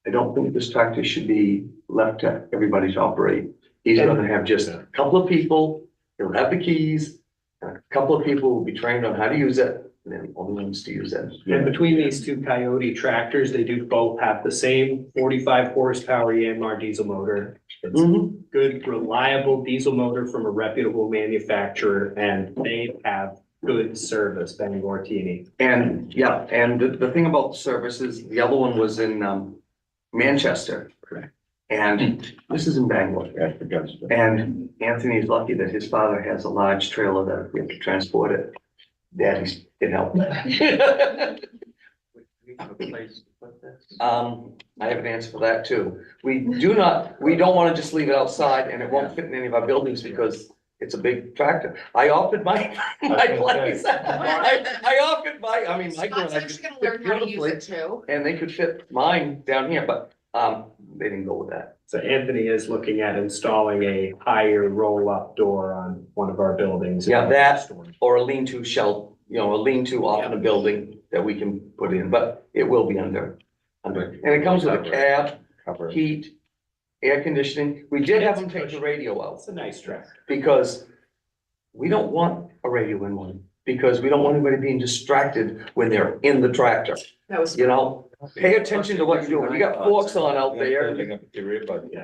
I don't think this tractor should be left to everybody to operate. He's gonna have just a couple of people, he'll have the keys, and a couple of people will be trained on how to use it. they're the only ones to use it. And between these two Coyote tractors, they do both have the same 45 horsepower Yanmar diesel motor. It's a good, reliable diesel motor from a reputable manufacturer, and they have good service, Bangor Teeny. And, yeah, and the thing about the service is, the other one was in, Manchester. Correct. And this is in Bangor. And Anthony's lucky that his father has a large trailer that if we have to transport it, Daddy's can help. I have an answer for that too. We don't wanna just leave it outside and it won't fit in any of our buildings because it's a big tractor. I offered my place. I offered my Scott's garage actually gonna learn how to use it too. and they could fit mine down here, but, they didn't go with that. So Anthony is looking at installing a higher roll-up door on one of our buildings. Yeah, that- Or a lean-to shell, a lean-to off in the building that we can put in, but it will be under. And it comes with a cab, heat, air conditioning. We did have them take the radio out It's a nice tractor. because we don't want a radio in one. Because we don't want anybody being distracted when they're in the tractor, That was. Pay attention to what you're doing. You got forks on out there.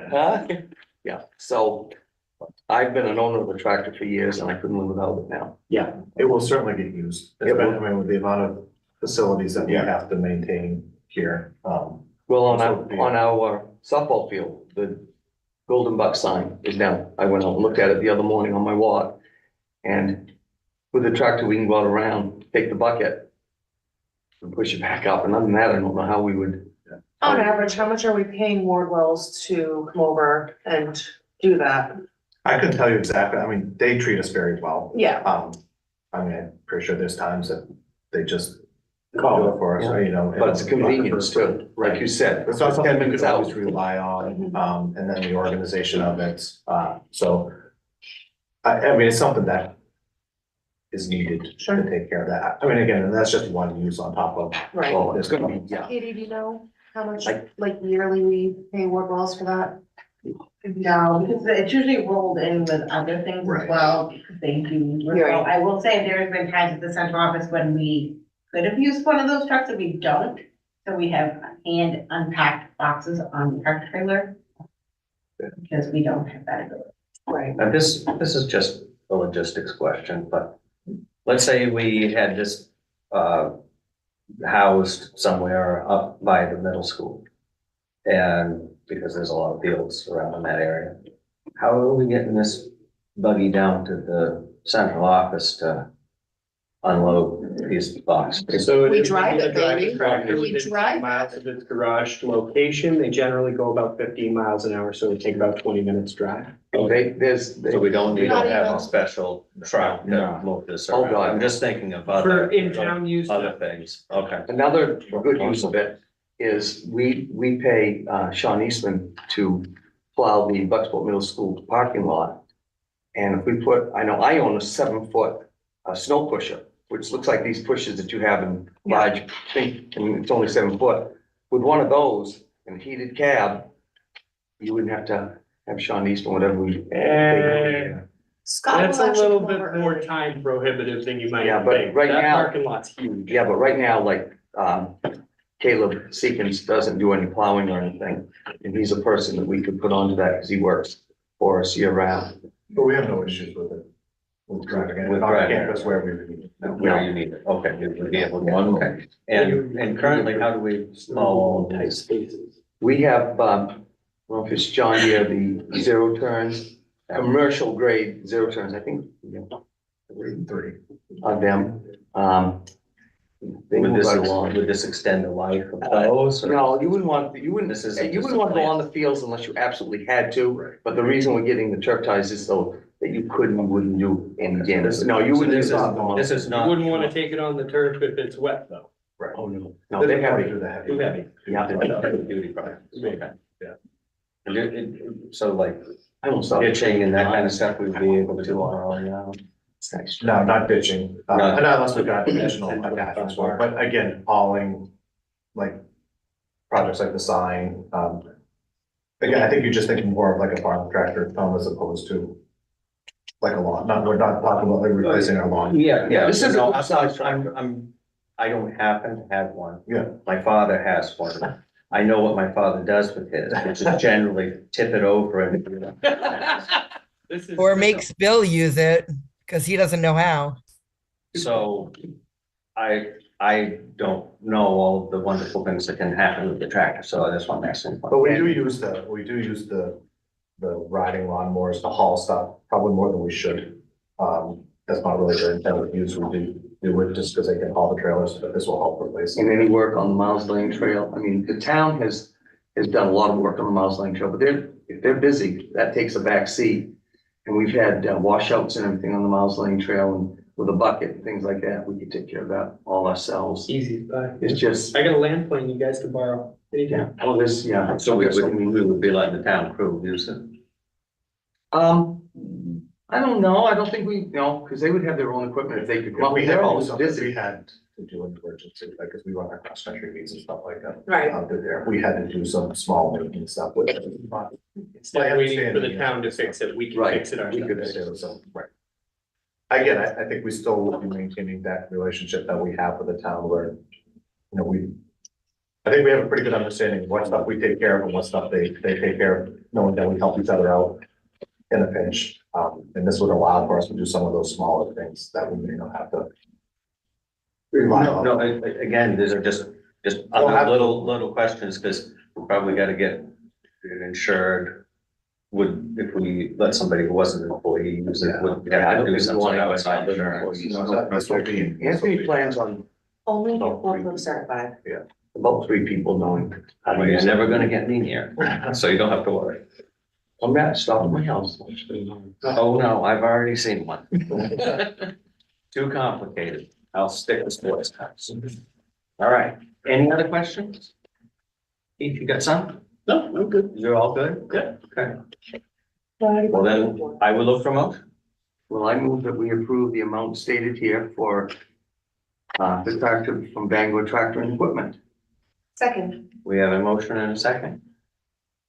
Huh? Yeah, so I've been an owner of a tractor for years and I couldn't live without it now. It will certainly get used, It will. especially with the amount of facilities that we have to maintain here. Well, on our softball field, the Golden Buck sign is down. I went out and looked at it the other morning on my walk. And with the tractor, we can go out around, take the bucket and push it back up. And other than that, I don't know how we would. On average, how much are we paying Wardwells to come over and do that? I couldn't tell you exactly, they treat us very well. Yeah, I'm pretty sure there's times that they just call it for us, But it's a convenience too, like you said. It's not something 10 we minutes could out. always rely on, and then the organization of it, so. It's something that is needed Sure. to take care of that. Again, and that's just one use on top of. right. Well, it's gonna be, yeah. Katie, do you know how much, Like- yearly we pay Wardwells for that? No, because it's usually rolled in with other things as Right. well, because they do. Right. I will say there's been times at the central office when we could have used one of those trucks and we don't. So we have hand unpacked boxes on the truck trailer. Because we don't have that ability. Right. Now, this is just a logistics question, but let's say we had this, housed somewhere up by the middle school. And because there's a lot of fields around in that area, how are we getting this buggy down to the central office to unload these boxes? So We if drive you're it, gonna baby. tractor We within drive 10 miles of its garage location, they generally go about 15 miles an hour, so it take about 20 minutes drive. So we don't need to Not have even- a special truck to move this Oh, around. God. I'm just thinking of For other, in-town use, other things. Okay. Another good use of it is we pay Sean Eastman to plow the Bucksport Middle School parking lot. And if we put, I know I own a 7-foot snow pusher, which looks like these pushers that you have in large, and it's only 7 foot. With one of those and a heated cab, you wouldn't have to have Sean Eastman, whatever we. Scott that's will a actually little come bit over more and- time prohibitive than you might Yeah, but think. right That now- parking lot's huge. Yeah, but right now, like, Caleb Seekins doesn't do any plowing or anything. And he's a person that we could put onto that because he works for us year round. But we have no issues with it. With driving it With on driving. campus where we would need it. Where you need it. Okay, you would be able to. Okay. And currently, how do we follow Tight spaces. We have, I don't know if it's John Deere, the zero turns, commercial grade zero turns, I think, Three. on them. They Would move this, right along. would this extend the life of those? or- No, you wouldn't want, you wouldn't, This is you just wouldn't a want to go plan. on the fields unless you absolutely had to. But the reason we're getting the turf ties is so that you wouldn't do any damage. No, you So wouldn't. this use is, it. this is You not. wouldn't wanna take it on the turf if it's wet though. Right. Oh, no, no, they have it. Do the heavy. Too heavy. Yeah. Duty product. Okay. Yeah. And so like I almost thought. ditching and that kind of stuff we'd be able to do on our own now. No, not ditching, No. unless we've got additional attachments for it, but again, hauling, like, projects like the sign, again, I think you're just thinking more of like a farm tractor, as opposed to like a lawn, we're not talking about like replacing our lawn. Yeah, This is a no, good size I don't happen to have one. Yeah. My father has one. I know what my father does with his, which is generally tip it over and. Or makes Bill use it because he doesn't know how. So I don't know all the wonderful things that can happen with the tractor, so that's why I'm asking. But we do use the riding lawnmowers to haul stuff, probably more than we should. That's not really their intended use, we do it just because they can haul the trailers, but this will help replace And them. any work on the Miles Lane Trail, I mean, the town has done a lot of work on the Miles Lane Trail, but if they're busy, that takes a back seat. And we've had washouts and everything on the Miles Lane Trail, and with a bucket and things like that, we could take care of that all ourselves. Easy, but It's just, I got a land plane you guys can borrow anytime. yeah, yeah. So we would be letting the town crew use it. I don't know, I don't think because they would have their own equipment if they could come up, We they're had always something we busy. had to do in emergency, like, because we run our cross country meets and stuff like that. Right. Out there, we had to do some small maintenance stuff with it. Instead of waiting for the town to fix it, we can Right, fix it We could ourselves. do some, right. Again, I think we still will be maintaining that relationship that we have with the town where, I think we have a pretty good understanding of what stuff we take care of and what stuff they take care of, knowing that we help each other out in a pinch. And this would allow for us to do some of those smaller things that we may not have to rely on. No, again, these are just other little questions, because we probably gotta get it insured. If we let somebody who wasn't an employee use it, would we Yeah, I have don't to do think some we sort want of outside outside insurance? This will be. Anthony plans on Only if forklift certified. about 3 people knowing. how to Well, you're use it. never gonna get me near, so you don't have to worry. I'm not stopping my house. Oh, no, I've already seen one. Too complicated. I'll stick with sports cars. All right, any other questions? Keith, you got some? No, I'm good. You're all good? Yeah. Okay. Well, then I will look for motion. Well, I move that we approve the amount stated here for the tractor from Bangor Tractor and Equipment. Second. We have a motion and a second.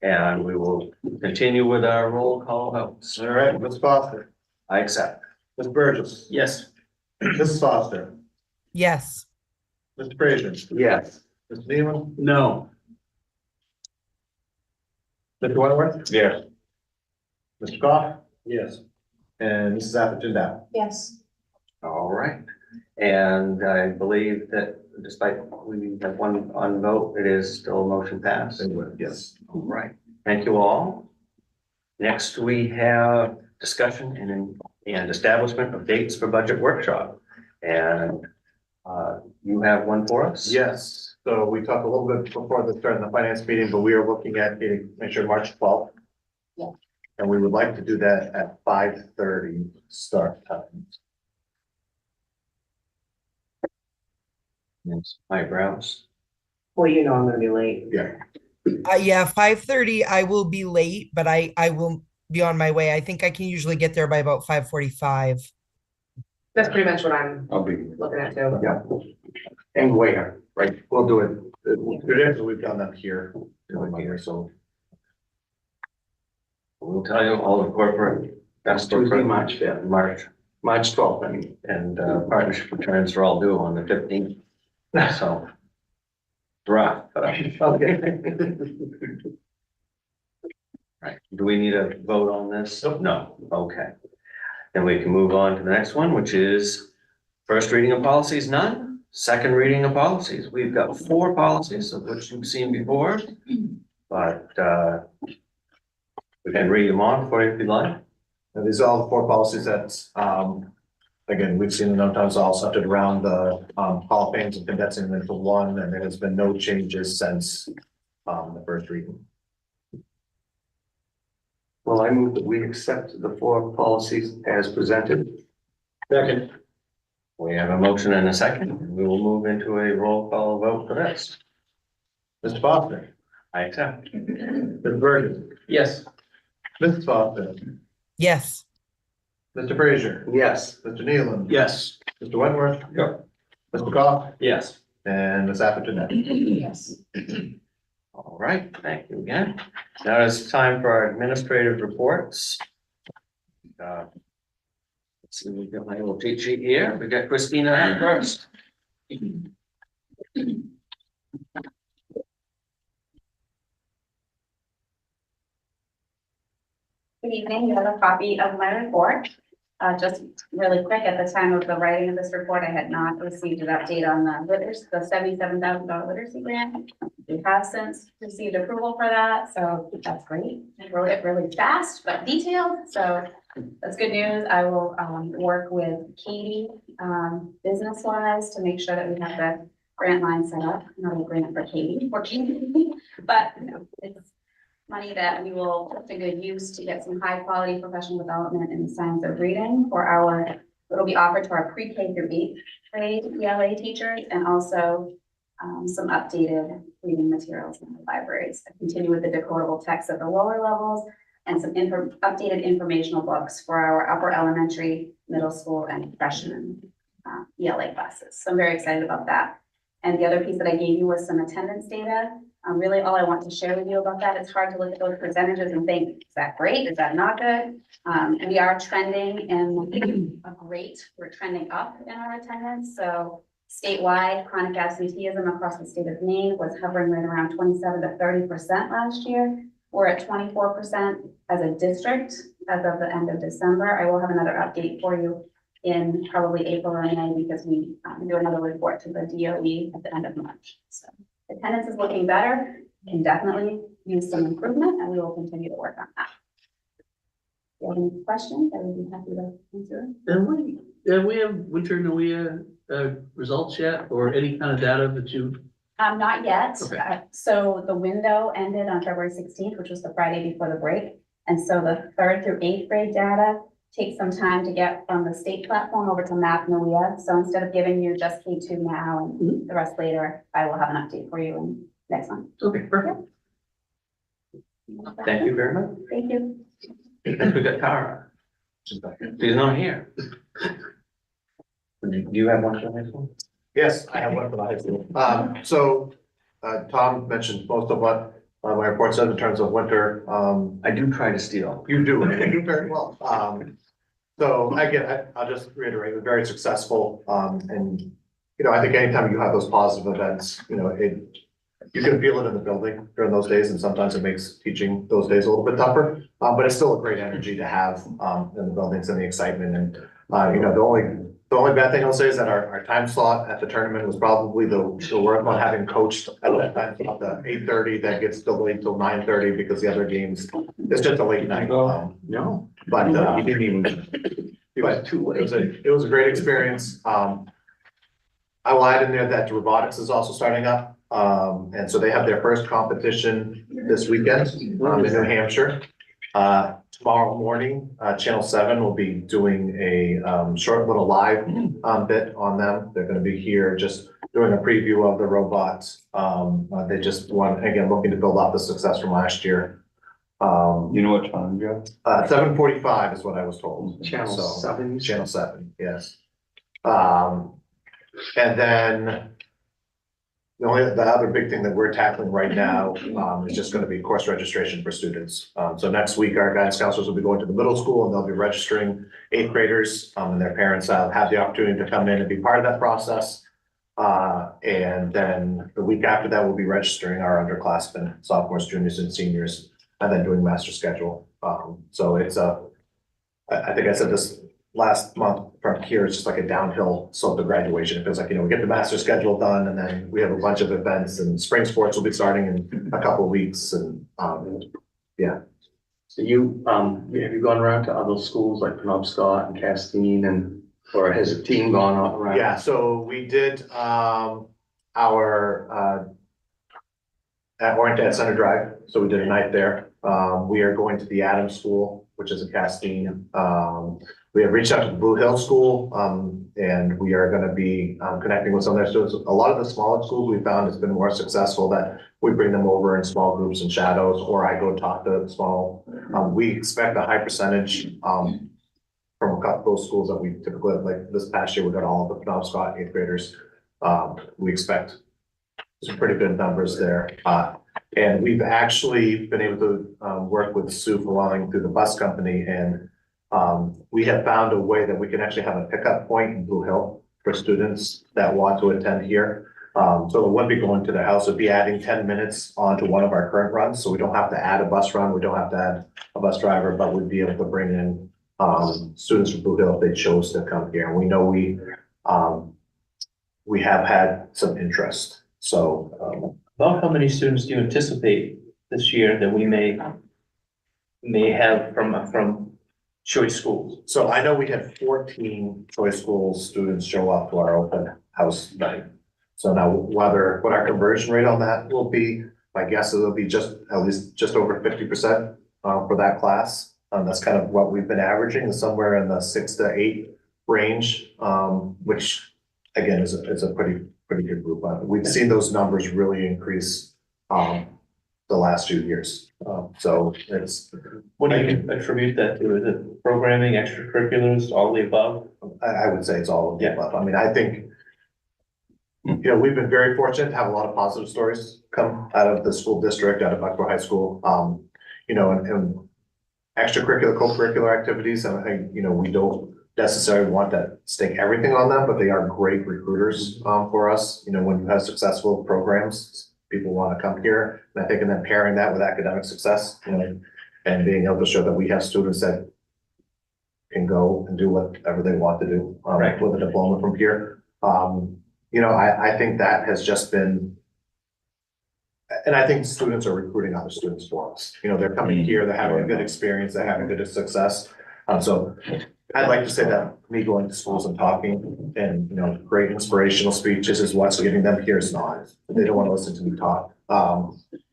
And we will continue with our roll call votes. All right, Ms. Foster, I accept. Ms. Burgess, Yes. Mrs. Foster, Yes. Mr. Frazier, Yes. Mr. Nealon, No, Mr. Wentworth, Yes. Mr. Goff, Yes. and Mrs. Atherton down. Yes. All right. And I believe that despite we have one on vote, it is still a motion passed. Yes. All right, thank you all. Next, we have discussion and establishment of dates for budget workshop. And you have one for us? Yes, so we talked a little bit before the start of the finance meeting, but we are looking at getting, make sure March 12th. Yeah. And we would like to do that at 5:30 start time. Yes, eyebrows. Well, you know I'm gonna be late. Yeah. Yeah, 5:30, I will be late, but I will be on my way. I think I can usually get there by about 5:45. That's pretty much what I'm I'll be, looking at too. yeah. And where, right, we'll do it. Traditionally, we've done that here, so. We'll tell you all the corporate. That's Tuesday, March 5th, March 12th, I mean. And partnership returns are all due on the 15th. So. Rough, but Okay. right. Do we need a vote on this? No, okay. Then we can move on to the next one, which is first reading of policies, none. Second reading of policies. We've got 4 policies of which you've seen before. But we can read them on for you if you'd like. And these are all the 4 policies that, again, we've seen them sometimes all centered around the Hall of Fames and condensing them into one, and there has been no changes since the first reading. Well, I move that we accept the 4 policies as presented. Second. We have a motion and a second. We will move into a roll call vote for this. Mr. Foster, I accept. Mr. Burgess, Yes. Mrs. Foster, Yes. Mr. Frazier, Yes. Mr. Nealon. yes. Mr. Wentworth. Yep. Mr. Goff Yes. and Ms. Atherton. Yes. All right, thank you again. Now it's time for our administrative reports. So we've got my little cheat sheet here. We got Christina first. Good evening, you have a copy of my report. Just really quick, at the time of the writing of this report, I had not received an update on the $77,000 literacy grant. We have since received approval for that, so that's great. I wrote it really fast, but detailed, so that's good news. I will, work with Katie, business-wise to make sure that we have the grant line set up, not a grant for Katie, but you know, it's money that we will put to good use to get some high quality professional development in the science of reading for our, it'll be offered to our pre-K through 8th grade ELA teachers and also some updated reading materials in the libraries. I continue with the decodable text at the lower levels and some updated informational books for our upper elementary, middle school, and freshman ELA classes. So I'm very excited about that. And the other piece that I gave you was some attendance data. Really all I want to share with you about that, it's hard to look at those percentages and think, is that great? Is that not good? We are trending in a great, we're trending up in our attendance. So statewide, chronic absenteeism across the state of Maine was hovering right around 27 to 30% last year. We're at 24% as a district as of the end of December. I will have another update for you in probably April or May because we do another report to the DOE at the end of March. So attendance is looking better, can definitely use some improvement, and we will continue to work on that. If you have any questions, I would be happy to answer. And we have winter NOEA results yet, or any kind of data that you? Not yet. Okay. So the window ended on February 16th, which was the Friday before the break. And so the 3rd through 8th grade data takes some time to get from the state platform over to Map NOEA. So instead of giving you just K2 now and the rest later, I will have an update for you in next month. Okay, perfect. Thank you very much. Thank you. Next we got Tara. She's not here. Do you have one for the next one? Yes, I have one for the high school. Tom mentioned most of what my report said in terms of winter. I do try to steal. You do, and you do very well. So again, I'll just reiterate, we're very successful. And, you know, I think anytime you have those positive events, you know, you can feel it in the building during those days, and sometimes it makes teaching those days a little bit tougher. But it's still a great energy to have in the buildings and the excitement. And, you know, the only bad thing I'll say is that our time slot at the tournament was probably the work on having coached at that time, slot, the 8:30 that gets delayed till 9:30 because the other games, it's just a late night. No. But You didn't even. It was too late. it was a great experience. I will add in there that robotics is also starting up. And so they have their first competition this weekend in New Hampshire. Tomorrow morning, Channel 7 will be doing a short little live bit on them. They're gonna be here just doing a preview of the robots. They just want, again, looking to build off the success from last year. You know what time, Joe? 7:45 is what I was told. Channel So, 7. Channel 7, yes. And then the other big thing that we're tackling right now is just gonna be course registration for students. So next week, our guidance counselors will be going to the middle school and they'll be registering 8th graders, and their parents have the opportunity to come in and be part of that process. And then the week after that, we'll be registering our underclassmen, sophomores, juniors, and seniors, and then doing master schedule. So it's I think I said this last month, from here, it's just like a downhill slope to graduation. It feels like, you know, we get the master schedule done and then we have a bunch of events, and spring sports will be starting in a couple of weeks, and yeah. So have you gone around to other schools like Penobscot and Castine, and, or has a team gone around? Yeah, so we did our at Oriented Center Drive, so we did a night there. We are going to the Adams School, which is in Castine. We have reached out to the Blue Hill School, and we are gonna be connecting with some of their students. A lot of the smaller schools we found has been more successful that we bring them over in small groups and shadows, or I go talk to small. We expect a high percentage from a couple of those schools that we typically, like this past year, we got all of the Penobscot 8th graders. We expect some pretty good numbers there. And we've actually been able to work with Sue Falling through the bus company, and we have found a way that we can actually have a pickup point in Blue Hill for students that want to attend here. So it wouldn't be going to their house, it'd be adding 10 minutes onto one of our current runs, so we don't have to add a bus run, we don't have to add a bus driver, but we'd be able to bring in students from Blue Hill if they chose to come here. And we know we have had some interest, so. About how many students do you anticipate this year that we may have from choice schools? So I know we had 14 choice schools students show up to our open house night. So now what our conversion rate on that will be, my guess is it'll be at least just over 50% for that class. That's kind of what we've been averaging, is somewhere in the 6 to 8 range, which again is a pretty good group. We've seen those numbers really increase the last few years. So it's. What do you attribute that to? Is it programming, extracurriculars, all the above? I would say it's all of the above. I mean, I think, you know, we've been very fortunate to have a lot of positive stories come out of the school district, out of Bucksport High School. You know, and extracurricular, co-curricular activities, and you know, we don't necessarily want to stake everything on them, but they are great recruiters for us. You know, when you have successful programs, people want to come here. And I think, and then pairing that with academic success, you know, and being able to show that we have students that can go and do whatever they want to do with a diploma from here. You know, I think that has just been, and I think students are recruiting other students for us. You know, they're coming here, they're having a good experience, they're having good success. So I'd like to say that me going to schools and talking and, you know, great inspirational speeches is what's getting them here. Is not. They don't want to listen to me talk.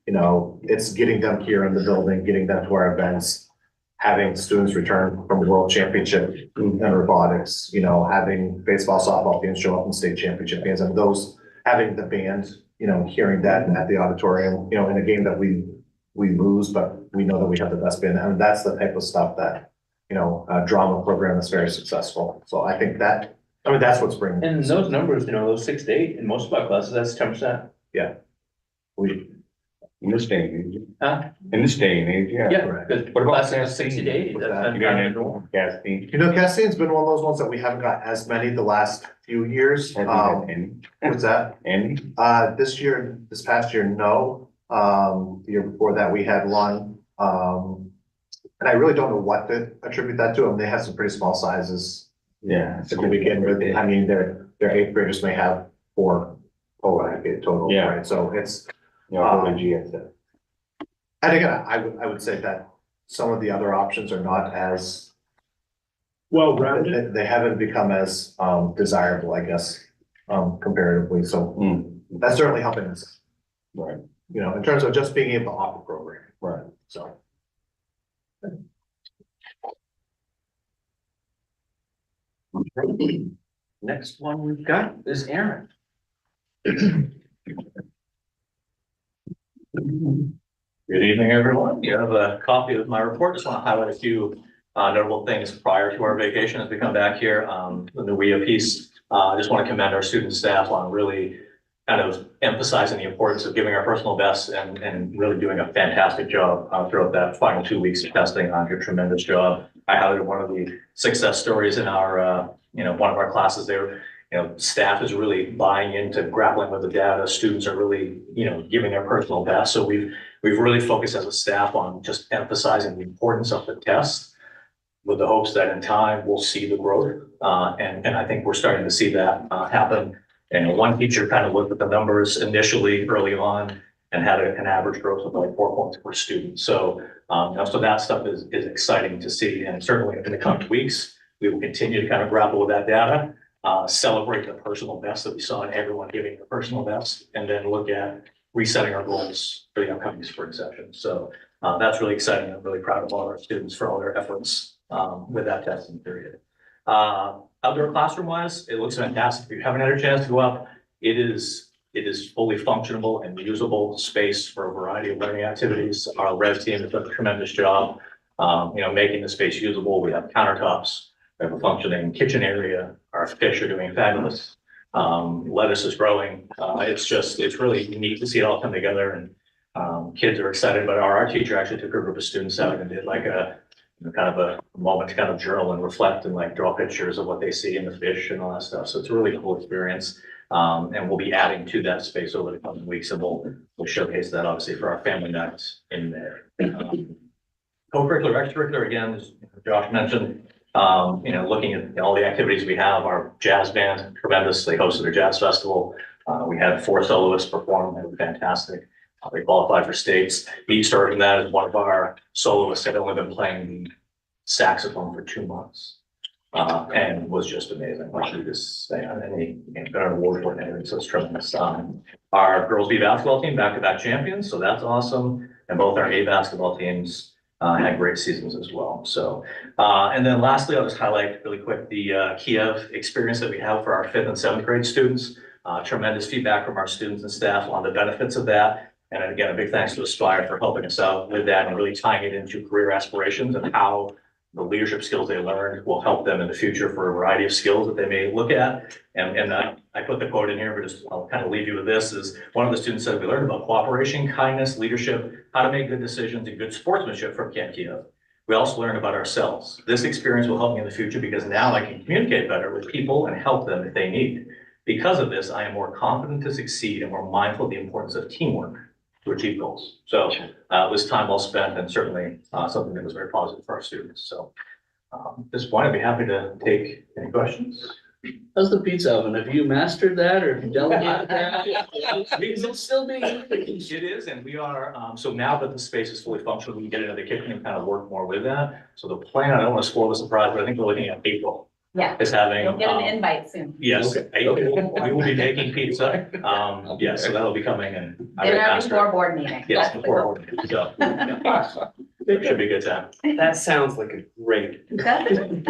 You know, it's getting them here in the building, getting them to our events, having students return from the world championship and robotics, you know, having baseball, softball teams show up in state championship games, and those, having the band, you know, hearing that at the auditorium, you know, in a game that we lose, but we know that we have the best band. And that's the type of stuff that, you know, a drama program is very successful. So I think that, I mean, that's what's bringing. And those numbers, you know, those 6 to 8 in most of our classes, that's 10%. Yeah. In this day and age. Huh? In this day and age, yeah. Yeah, Right. because What about classes 60 to 80, What's that's that? You kind got of normal. Cassidy. You know, Castine's been one of those ones that we haven't got as many the last few years. Have you had any? What's that? Any? This past year, no. The year before that, we had one. And I really don't know what to attribute that to. I mean, they have some pretty small sizes Yeah. to begin with. I mean, their 8th graders may have 4 total, Yeah. right? So it's, You know, go to GSF. and again, I would say that some of the other options are not as, Well-rounded. they haven't become as desirable, I guess, comparatively. So that's certainly helping us, Right, you know, in terms of just being able to offer programming. right. So. Next one we've got is Aaron. Good evening, everyone. You have a copy of my report. Just want to highlight a few notable things prior to our vacation as we come back here. The new WIA piece. I just want to commend our student staff on really kind of emphasizing the importance of giving our personal best and really doing a fantastic job throughout that final 2 weeks of testing. Did a tremendous job. I highlighted one of the success stories in our, one of our classes there. You know, staff is really buying into grappling with the data. Students are really, giving their personal best. So we've really focused as a staff on just emphasizing the importance of the test with the hopes that in time we'll see the growth. And I think we're starting to see that happen. And one teacher kind of looked at the numbers initially early on and had an average growth of like 4 points per student. So, so that stuff is exciting to see. And certainly in the coming weeks, we will continue to kind of grapple with that data, celebrate the personal best that we saw in everyone giving their personal best, and then look at resetting our goals for the upcoming spring session. So that's really exciting. I'm really proud of all our students for all their efforts with that testing period. Outdoor classroom wise, it looks fantastic. If you haven't had a chance to go up, it is fully functional and usable space for a variety of learning activities. Our Rev team has done a tremendous job, making the space usable. We have countertops, we have a functioning kitchen area. Our fish are doing fabulous. Lettuce is growing. It's really neat to see it all come together, and kids are excited. But our art teacher actually took a group of students out and did like a kind of a a moment to kind of journal and reflect and like draw pictures of what they see in the fish and all that stuff. So it's a really cool experience. And we'll be adding to that space over the coming weeks, and we'll showcase that obviously for our family nights in there. Co-curricular, extracurricular, again, as Josh mentioned, looking at all the activities we have, our jazz band, tremendous. They hosted a jazz festival. We had 4 soloists perform. They were fantastic. They qualified for states. We started that as one of our soloists had only been playing the saxophone for 2 months. And was just amazing. Like you just say, and he got an award for it, so it's tremendous. Our girls B basketball team, back-to-back champions, so that's awesome. And both our A basketball teams had great seasons as well. So, and then lastly, I'll just highlight really quick the Kiev experience that we have for our 5th and 7th grade students. Tremendous feedback from our students and staff on the benefits of that. And again, a big thanks to Aspire for helping us out with that and really tying it into career aspirations and how the leadership skills they learned will help them in the future for a variety of skills that they may look at. And I put the quote in here, but just I'll kind of leave you with this, is one of the students said, we learned about cooperation, kindness, leadership, how to make good decisions, and good sportsmanship from Camp Kiev. We also learned about ourselves. This experience will help me in the future because now I can communicate better with people and help them if they need. Because of this, I am more confident to succeed and more mindful of the importance of teamwork to achieve goals. So it was time well spent, and certainly something that was very positive for our students. So at this point, I'd be happy to take any questions. How's the pizza oven? Have you mastered that or have you delegated that? Is it still being used? It is, and we are, so now that the space is fully functional, we can get into the kitchen and kind of work more with that. So the plan, I don't want to spoil the surprise, but I think we're looking at April. Yeah. Is having. You'll get an invite soon. Yes, Okay. April, we will be making pizza. Yeah, so that'll be coming and. I would Dinner master it. before board meeting. Yes, That's the before goal. board meeting, so. Yeah. Should be a good time. That sounds like a great. Stay tuned.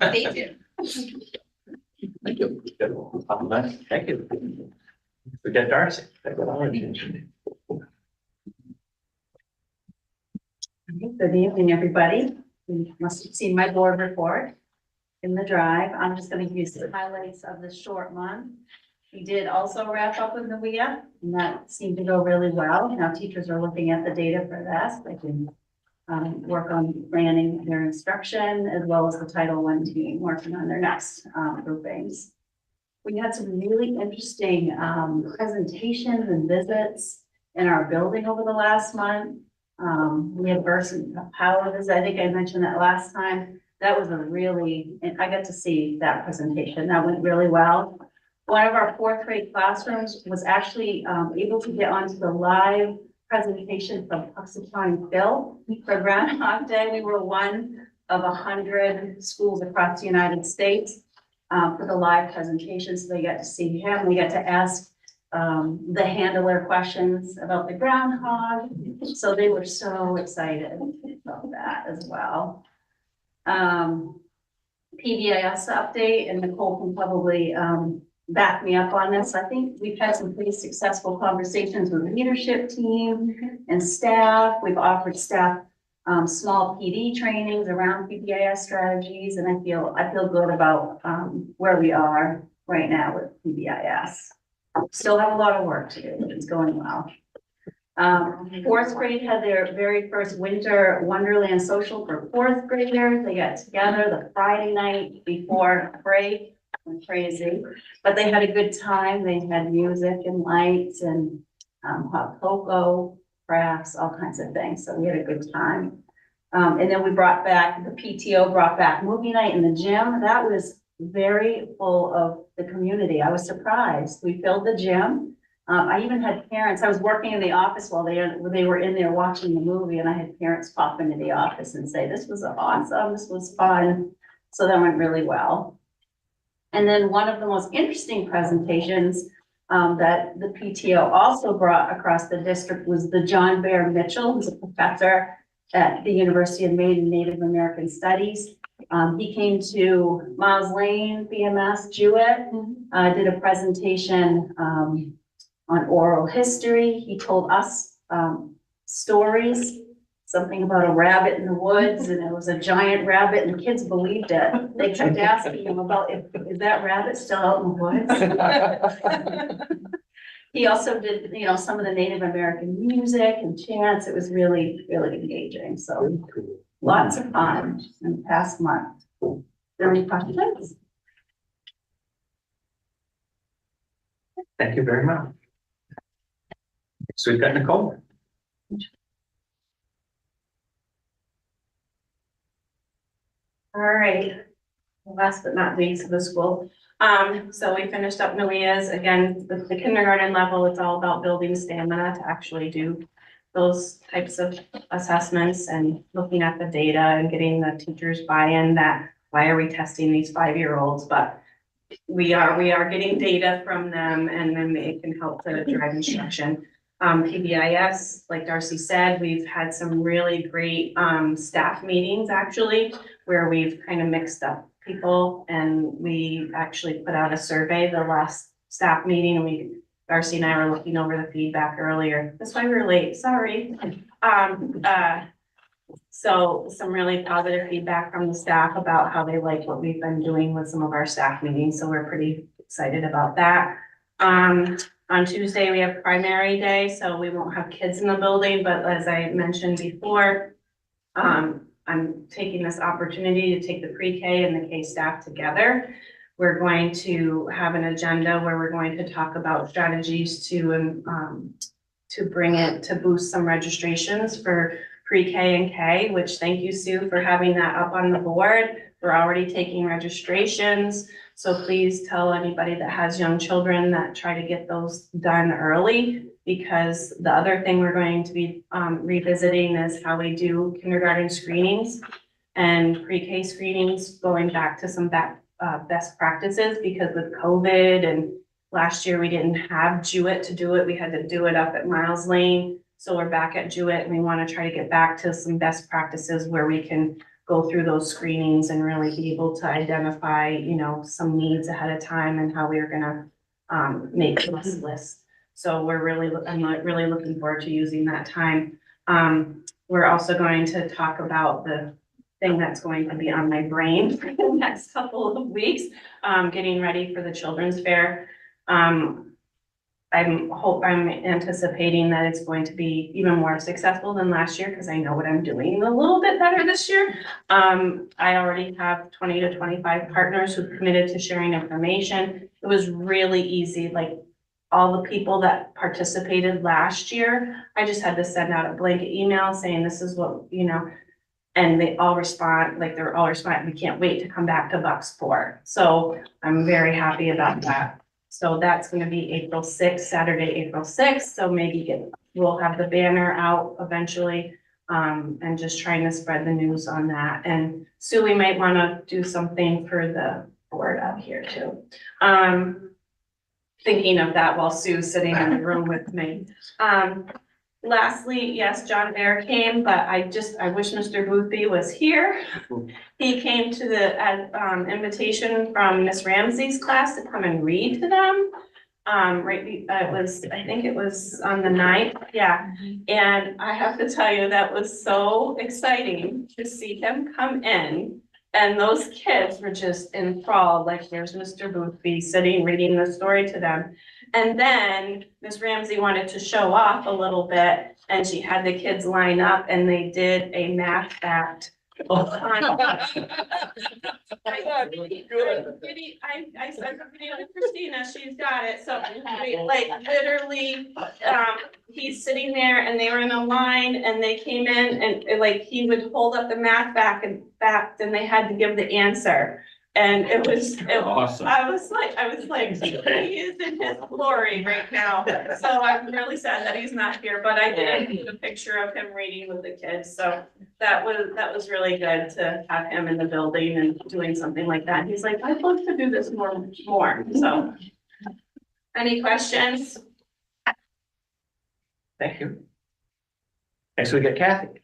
Thank you. Thank you. Forget Darcy. Good evening, everybody. You must have seen my board report in the drive. I'm just gonna give you some highlights of this short month. We did also wrap up with NWIA, and that seemed to go really well. Now teachers are looking at the data for that. They can work on planning their instruction as well as the Title I team working on their next groupings. We had some really interesting presentations and visits in our building over the last month. We had Burson Power visit. I think I mentioned that last time. That was and I got to see that presentation. That went really well. One of our 4th grade classrooms was actually able to get onto the live presentation from Puxatawny Phil for Groundhog Day. We were one of 100 schools across the United States for the live presentation. So they got to see him. We got to ask the handler questions about the groundhog. So they were so excited about that as well. PBIS update, and Nicole can probably back me up on this. I think we've had some pretty successful conversations with the leadership team and staff. We've offered staff small PD trainings around PBIS strategies, and I feel good about where we are right now with PBIS. Still have a lot of work to do, but it's going well. 4th grade had their very first winter Wonderland social for 4th graders. They got together the Friday night before break. Crazy, but they had a good time. They had music and lights and hot cocoa, crafts, all kinds of things. So we had a good time. And then we brought back, the PTO brought back movie night in the gym. That was very full of the community. I was surprised. We filled the gym. I even had parents, I was working in the office while they were in there watching the movie, and I had parents pop into the office and say, this was awesome, this was fun. So that went really well. And then one of the most interesting presentations that the PTO also brought across the district was the John Bear Mitchell, who's a professor at the University of Maine in Native American Studies. He came to Miles Lane, BMS, Jewett, did a presentation on oral history. He told us stories, something about a rabbit in the woods, and it was a giant rabbit, and the kids believed it. They kept asking him about, is that rabbit still out in the woods? He also did, some of the Native American music and chants. It was really, really engaging. So lots of fun in the past month. Any questions? Thank you very much. So we've got Nicole. All right. Last but not least, the school. So we finished up Noea's, again, the kindergarten level, it's all about building stamina to actually do those types of assessments and looking at the data and getting the teachers buy-in that, why are we testing these 5-year-olds? But we are getting data from them, and then it can help to drive instruction. PBIS, like Darcy said, we've had some really great staff meetings actually, where we've kind of mixed up people, and we actually put out a survey the last staff meeting. Darcy and I were looking over the feedback earlier. That's why we were late, sorry. So some really positive feedback from the staff about how they like what we've been doing with some of our staff meetings, so we're pretty excited about that. On Tuesday, we have primary day, so we won't have kids in the building, but as I mentioned before, I'm taking this opportunity to take the pre-K and the K staff together. We're going to have an agenda where we're going to talk about strategies to bring it, to boost some registrations for pre-K and K, which thank you, Sue, for having that up on the board. We're already taking registrations. So please tell anybody that has young children that try to get those done early, because the other thing we're going to be revisiting is how we do kindergarten screenings and pre-K screenings, going back to some best practices, because with COVID and last year we didn't have Jewett to do it. We had to do it up at Miles Lane. So we're back at Jewett, and we want to try to get back to some best practices where we can go through those screenings and really be able to identify, you know, some needs ahead of time and how we're gonna make this list. So I'm really looking forward to using that time. We're also going to talk about the thing that's going to be on my brain for the next couple of weeks, getting ready for the children's fair. I'm anticipating that it's going to be even more successful than last year, because I know what I'm doing a little bit better this year. I already have 20 to 25 partners who've committed to sharing information. It was really easy, like all the people that participated last year, I just had to send out a blanket email saying this is what, you know, and they all respond, like they're all responding, we can't wait to come back to Bucksport. So I'm very happy about that. So that's gonna be April 6th, Saturday, April 6th. So maybe we'll have the banner out eventually, and just trying to spread the news on that. And Sue, we might wanna do something for the board out here too. Thinking of that while Sue's sitting in the room with me. Lastly, yes, John Bear came, but I wish Mr. Boothby was here. He came to the invitation from Miss Ramsey's class to come and read to them. I think it was on the 9th, yeah. And I have to tell you, that was so exciting to see him come in. And those kids were just enthralled, like here's Mr. Boothby sitting, reading the story to them. And then Miss Ramsey wanted to show off a little bit, and she had the kids line up and they did a math fact. I sent the video to Christina, she's got it, so like literally, he's sitting there and they were in a line and they came in and like he would hold up the math fact and they had to give the answer. And it was Awesome. I was like, he is in his glory right now. So I'm really sad that he's not here, but I did get a picture of him reading with the kids. So that was really good to have him in the building and doing something like that. He's like, I'd love to do this more. So any questions? Thank you. Next we get Kathy.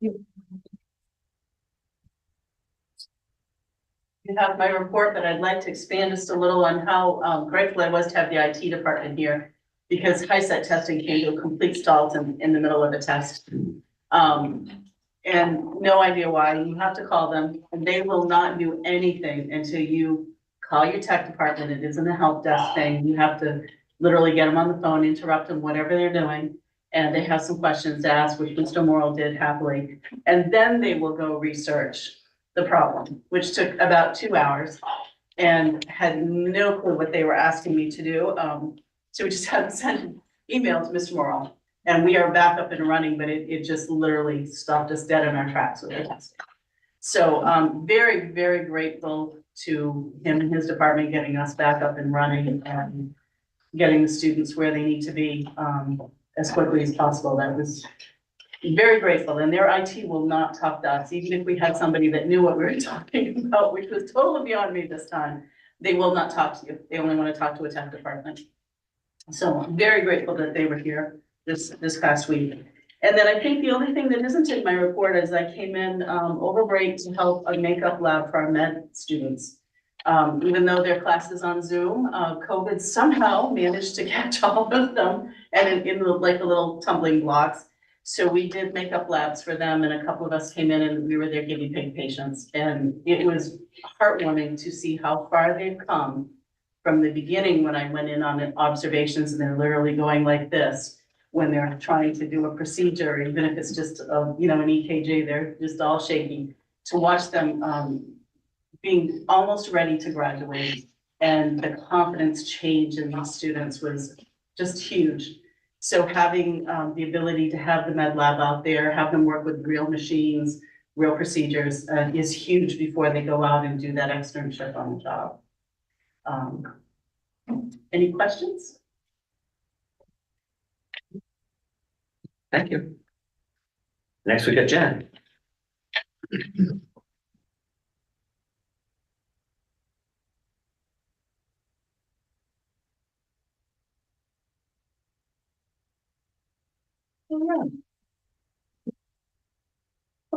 You have my report, but I'd like to expand just a little on how grateful I was to have the IT department here, because HiSET testing came to a complete stall in the middle of a test. And no idea why. You have to call them, and they will not do anything until you call your tech department. It isn't a help desk thing. You have to literally get them on the phone, interrupt them, whatever they're doing. And they have some questions to ask, which Mr. Morrell did happily. And then they will go research the problem, which took about 2 hours and had no clue what they were asking me to do. So we just had to send an email to Mr. Morrell. And we are back up and running, but it just literally stopped us dead in our tracks with the testing. So very, very grateful to him and his department getting us back up and running and getting the students where they need to be as quickly as possible. That was very grateful. And their IT will not talk to us, even if we had somebody that knew what we were talking about, which was totally beyond me this time. They will not talk to you. They only want to talk to a tech department. So I'm very grateful that they were here this past week. And then I think the only thing that isn't in my report is I came in over break to help a makeup lab for our med students. Even though their class is on Zoom, COVID somehow managed to catch all of them and in like the little tumbling blocks. So we did makeup labs for them, and a couple of us came in and we were their guinea pig patients. And it was heartwarming to see how far they've come from the beginning when I went in on observations and they're literally going like this when they're trying to do a procedure, even if it's just, an EKG, they're just all shaky. To watch them being almost ready to graduate and the confidence change in these students was just huge. So having the ability to have the med lab out there, have them work with real machines, real procedures is huge before they go out and do that externship on the job. Any questions? Thank you. Next we got Jen. Well,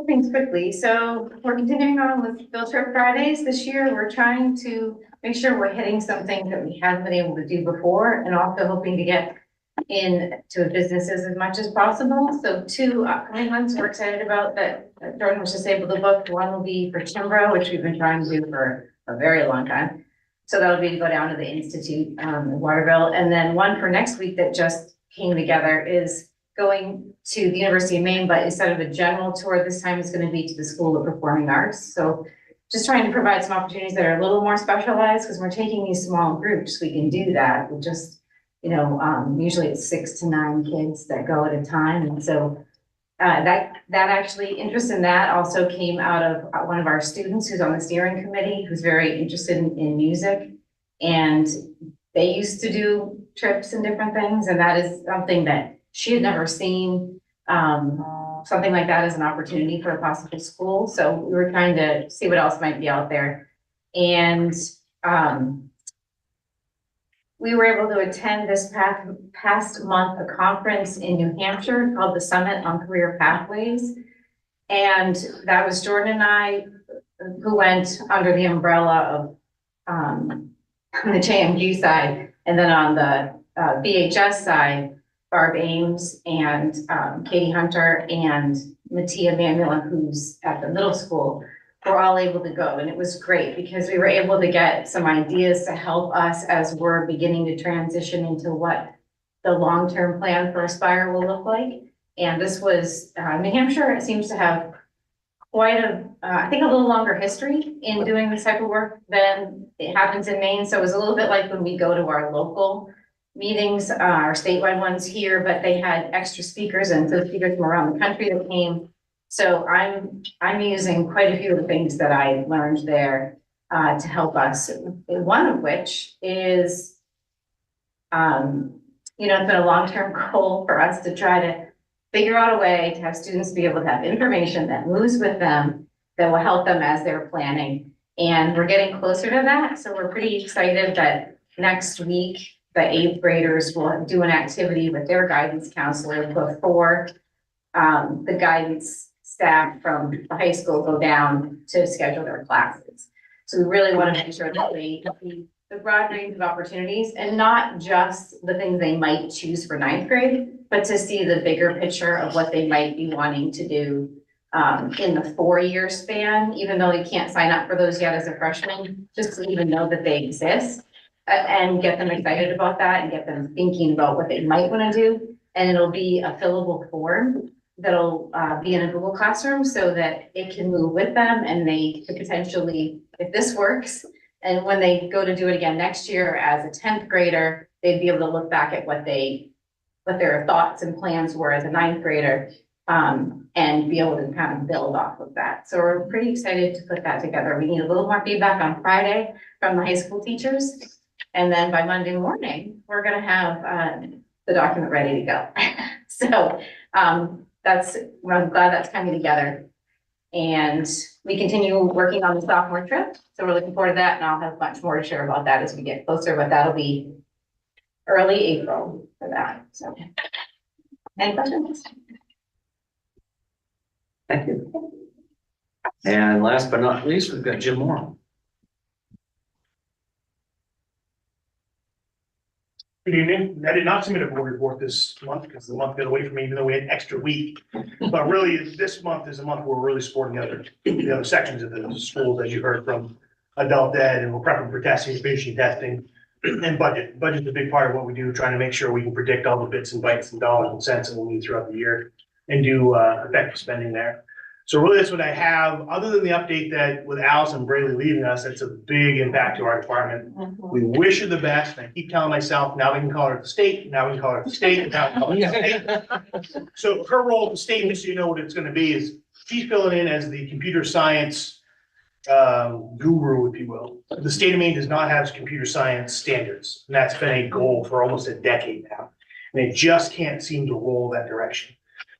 things quickly. So we're continuing on with Field Trip Fridays this year. We're trying to make sure we're hitting some things that we haven't been able to do before, and also hoping to get into businesses as much as possible. So 2 upcoming ones we're excited about that Jordan was just able to book. One will be for Timbro, which we've been trying to do for a very long time. So that'll be to go down to the Institute in Waterville. And then one for next week that just came together is going to the University of Maine, but instead of a general tour, this time it's going to be to the School of Performing Arts. So just trying to provide some opportunities that are a little more specialized, because we're taking these small groups. We can do that. We just, usually it's 6 to 9 kids that go at a time. And so that actually interest in that also came out of one of our students who's on the steering committee, who's very interested in music. And they used to do trips and different things. And that is something that she had never seen, something like that as an opportunity for a possible school. So we were trying to see what else might be out there. And we were able to attend this past month a conference in New Hampshire called the Summit on Career Pathways. And that was Jordan and I who went under the umbrella of the JMG side. And then on the BHS side, Barb Ames and Katie Hunter and Mattia Manuel, who's at the middle school, were all able to go. And it was great because we were able to get some ideas to help us as we're beginning to transition into what the long-term plan for Aspire will look like. And this was New Hampshire. It seems to have quite I think a little longer history in doing this type of work than it happens in Maine. So it was a little bit like when we go to our local meetings, our statewide ones here, but they had extra speakers and so speakers from around the country that came. So I'm using quite a few of the things that I learned there to help us. One of which is, it's been a long-term goal for us to try to figure out a way to have students be able to have information that moves with them, that will help them as they're planning. And we're getting closer to that. So we're pretty excited that next week, the 8th graders will do an activity with their guidance counselor before the guidance staff from the high school go down to schedule their classes. So we really want to make sure that they see the broad range of opportunities and not just the things they might choose for 9th grade, but to see the bigger picture of what they might be wanting to do in the 4-year span, even though you can't sign up for those yet as a freshman, just to even know that they exist. And get them excited about that and get them thinking about what they might want to do. And it'll be a fillable form that'll be in a Google Classroom so that it can move with them and they could potentially, if this works, and when they go to do it again next year as a 10th grader, they'd be able to look back at what their thoughts and plans were as a 9th grader, and be able to kind of build off of that. So we're pretty excited to put that together. We need a little more feedback on Friday from the high school teachers. And then by Monday morning, we're gonna have the document ready to go. So I'm glad that's coming together. And we continue working on the sophomore trip. So we're looking forward to that, and I'll have much more to share about that as we get closer, but that'll be early April for that. So any questions? Thank you. And last but not least, we've got Jim Moore. Good evening. I did not submit a board report this month because the month got away from me, even though we had an extra week. But really, this month is a month where we're really supporting the other sections of the schools, as you heard from adult ed, and we're prepping for testing, finishing testing, and budget. Budget's a big part of what we do, trying to make sure we can predict all the bits and bytes and dollars and cents that we'll need throughout the year and do effective spending there. So really, that's what I have, other than the update that with Allison Braley leaving us, that's a big impact to our department. We wish her the best, and I keep telling myself, now we can call her at the state, now we can call her at the state, and now we can call her at the state. So her role at the state, just so you know what it's gonna be, is she's filling in as the computer science guru, if you will. The state of Maine does not have computer science standards, and that's been a goal for almost a decade now. And they just can't seem to roll that direction.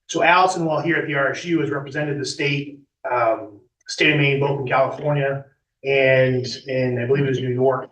So Allison, while here at the RSU, has represented the state of Maine, both in California and in, I believe it was New York,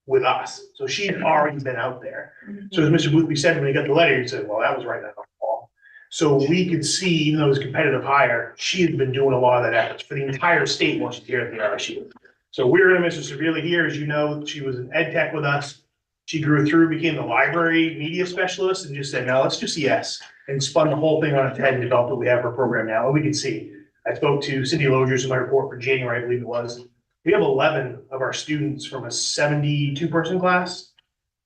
with us. So she's already been out there. So as Mr. Boothby said, when he got the letter, he said, well, that was right out of the ball. So we could see, even though it was competitive hire, she had been doing a lot of that efforts for the entire state while she's here at the RSU. So we're gonna miss her severely here. As you know, she was an ed tech with us. She grew through, became the library media specialist, and just said, no, let's do CS. And spun the whole thing on its head and developed what we have for a program now. And we can see, I spoke to Cindy Logers in my report for January, I believe it was. We have 11 of our students from a 72-person class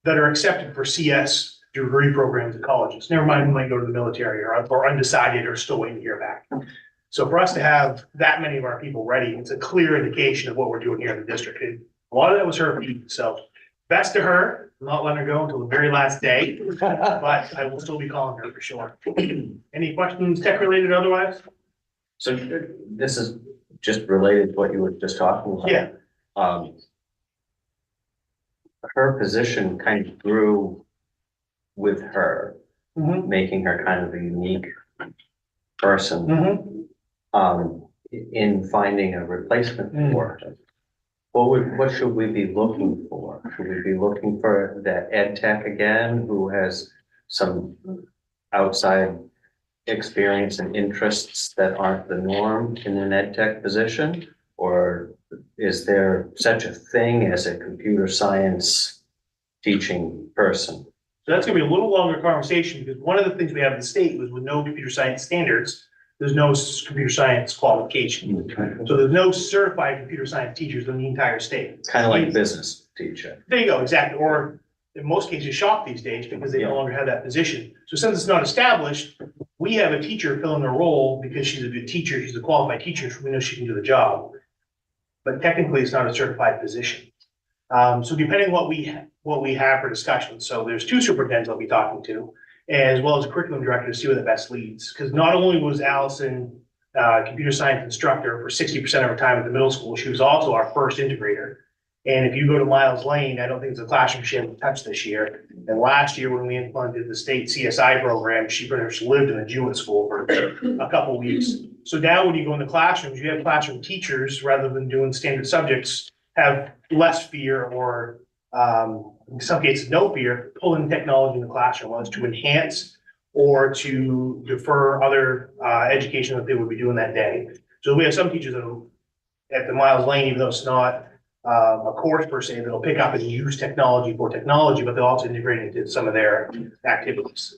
that are accepted for CS degree programs at colleges. Never mind who might go to the military or undecided or still waiting to hear back. So for us to have that many of our people ready, it's a clear indication of what we're doing here in the district. And a lot of that was her. So best to her. I'm not letting her go until the very last day, but I will still be calling her for sure. Any questions, tech related otherwise? So this is just related to what you were just talking about. Yeah. Her position kind of grew with her, making her kind of a unique person, in finding a replacement for her. What should we be looking for? Should we be looking for that ed tech again, who has some outside experience and interests that aren't the norm in an ed tech position? Or is there such a thing as a computer science teaching person? So that's gonna be a little longer conversation, because one of the things we have in the state was with no computer science standards, there's no computer science qualification. So there's no certified computer science teachers in the entire state. It's kind of like a business teacher. There you go, exactly. Or in most cases, shop these days because they no longer have that position. So since it's not established, we have a teacher filling their role because she's a good teacher, she's a qualified teacher, so we know she can do the job. But technically, it's not a certified position. So depending what we have for discussion, so there's 2 superintendents I'll be talking to, as well as a curriculum director to see where the best leads. Because not only was Allison computer science instructor for 60% of her time at the middle school, she was also our first integrator. And if you go to Miles Lane, I don't think it's a classroom she hasn't touched this year. And last year when we implemented the state CSI program, she pretty much lived in the Jewett school for a couple of weeks. So now when you go in the classrooms, you have classroom teachers, rather than doing standard subjects, have less fear or in some cases, no fear, pulling technology in the classroom, whether it's to enhance or to defer other education that they would be doing that day. So we have some teachers that at the Miles Lane, even though it's not a course per se, that'll pick up and use technology for technology, but they'll also integrate it into some of their activities.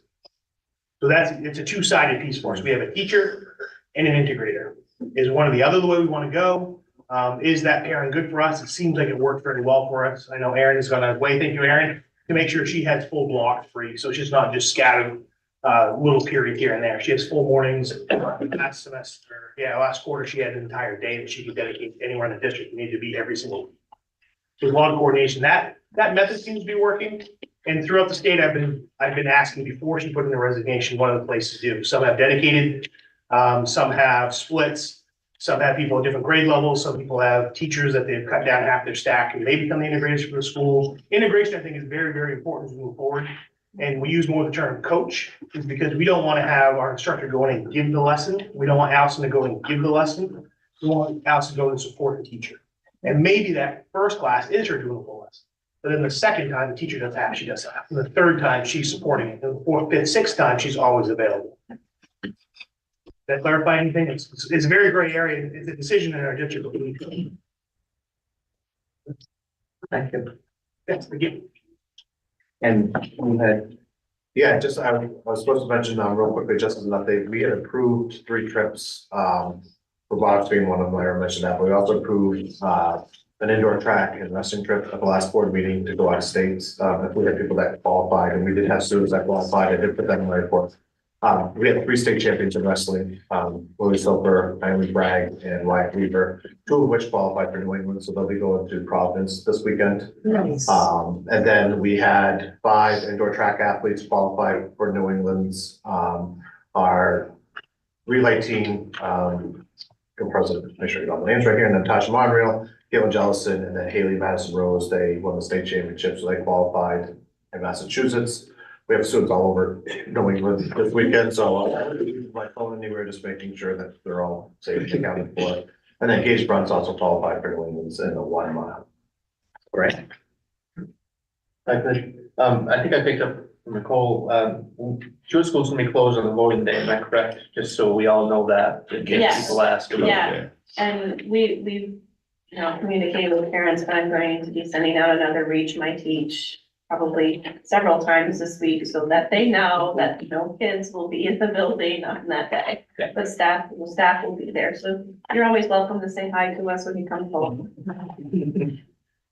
So it's a 2-sided piece for us. We have a teacher and an integrator. Is one or the other the way we want to go? Is that pairing good for us? It seems like it worked very well for us. I know Erin has gone out of way, thank you, Erin, to make sure she has full block free, so it's just not just scattered little period here and there. She has full mornings. Last semester, last quarter, she had an entire day that she could dedicate anywhere in the district. It needed to be every single week. So there's a lot of coordination. That method seems to be working. And throughout the state, I've been asking before she put in the resignation, what are the places to do? Some have dedicated, some have splits. Some have people at different grade levels. Some people have teachers that they've cut down half their stack and they become the integrators for the school. Integration, I think, is very, very important as we move forward. And we use more the term coach is because we don't want to have our instructor go in and give the lesson. We don't want Allison to go in and give the lesson. We want Allison to go in and support the teacher. And maybe that first class is her doing the full lesson. But then the second time, the teacher does half, she does half. And the third time, she's supporting it. And the fourth, fifth, sixth time, she's always available. That clarify anything? It's a very gray area. It's a decision in our district. Thank you. That's the gift. And we had, Yeah, just, I was supposed to mention, real quickly, just as an update, we had approved 3 trips, for Box being one of them, I already mentioned that, but we also approved, an indoor track and wrestling trip at the last board meeting to go out of states. If we had people that qualified, and we did have students that qualified, I did put that in my report. We had 3 state champions in wrestling, Willie Silver, Naomi Bragg, and Wyatt Weaver, 2 of which qualified for New England, so they'll be going to Providence this weekend. Nice. And then we had 5 indoor track athletes qualified for New England's, our relay team, president, make sure you got the names right here, and then Tasha Monreal, Caitlin Jellison, and then Haley Madison Rose, they won the state championship, so they qualified in Massachusetts. We have students all over New England this weekend, so my phone anywhere, just making sure that they're all safely accounted for. And then Gage Brunt's also qualified for New England's in the 1 mile. great. I think I picked up from Nicole, Jewett School's gonna be closed on the voting day, am I correct? Just so we all know that, in case Yes. people ask about Yeah. it. And we've, communicated with parents, but I'm going to be sending out another Reach My Teach probably several times this week so that they know that no kids will be in the building on that day. Okay. But staff will be there, so you're always welcome to say hi to us when you come home.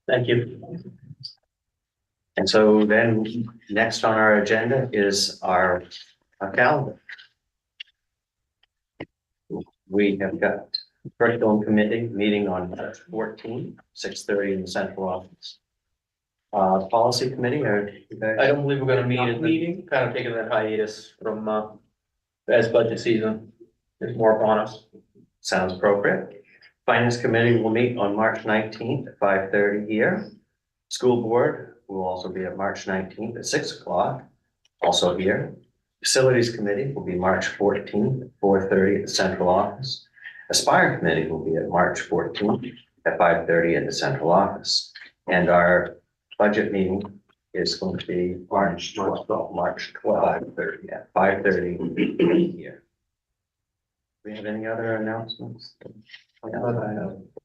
Thank you. And so then next on our agenda is our calendar. We have got curriculum committee meeting on March 14th, 6:30 in the central office. Policy committee, I don't believe we're gonna meet at the meeting, kind of taking that hiatus from, as budget season is more upon us. sounds appropriate. Finance committee will meet on March 19th at 5:30 here. School board will also be at March 19th at 6 o'clock, also here. Facilities committee will be March 14th at 4:30 at the central office. Aspire committee will be at March 14th at 5:30 at the central office. And our budget meeting is going to be March 12th, 5:30 at 5:30 here. Do we have any other announcements?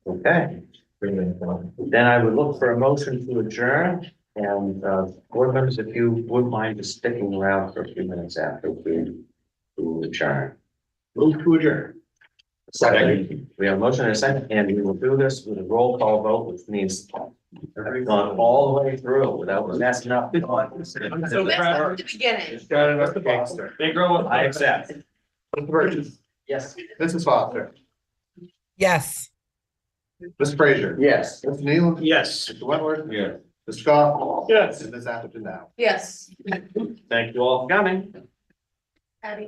Okay. Then I would look for a motion to adjourn, and board members, if you wouldn't mind just sticking around for a few minutes after we adjourn. Move to adjourn. Second. We have a motion and a second, and we will do this with a roll call vote, which means gone all the way through without messing up. I'm so proud. At the beginning. They grow up. I accept. Mr. Burgess, Yes. Mrs. Foster, Yes. Mr. Frazier. Yes. Mr. Neal. Yes. Mr. Wentworth. Yeah. Mr. Scott. Yes. And Ms. Atherton now. Yes. Thank you all for coming. Abby.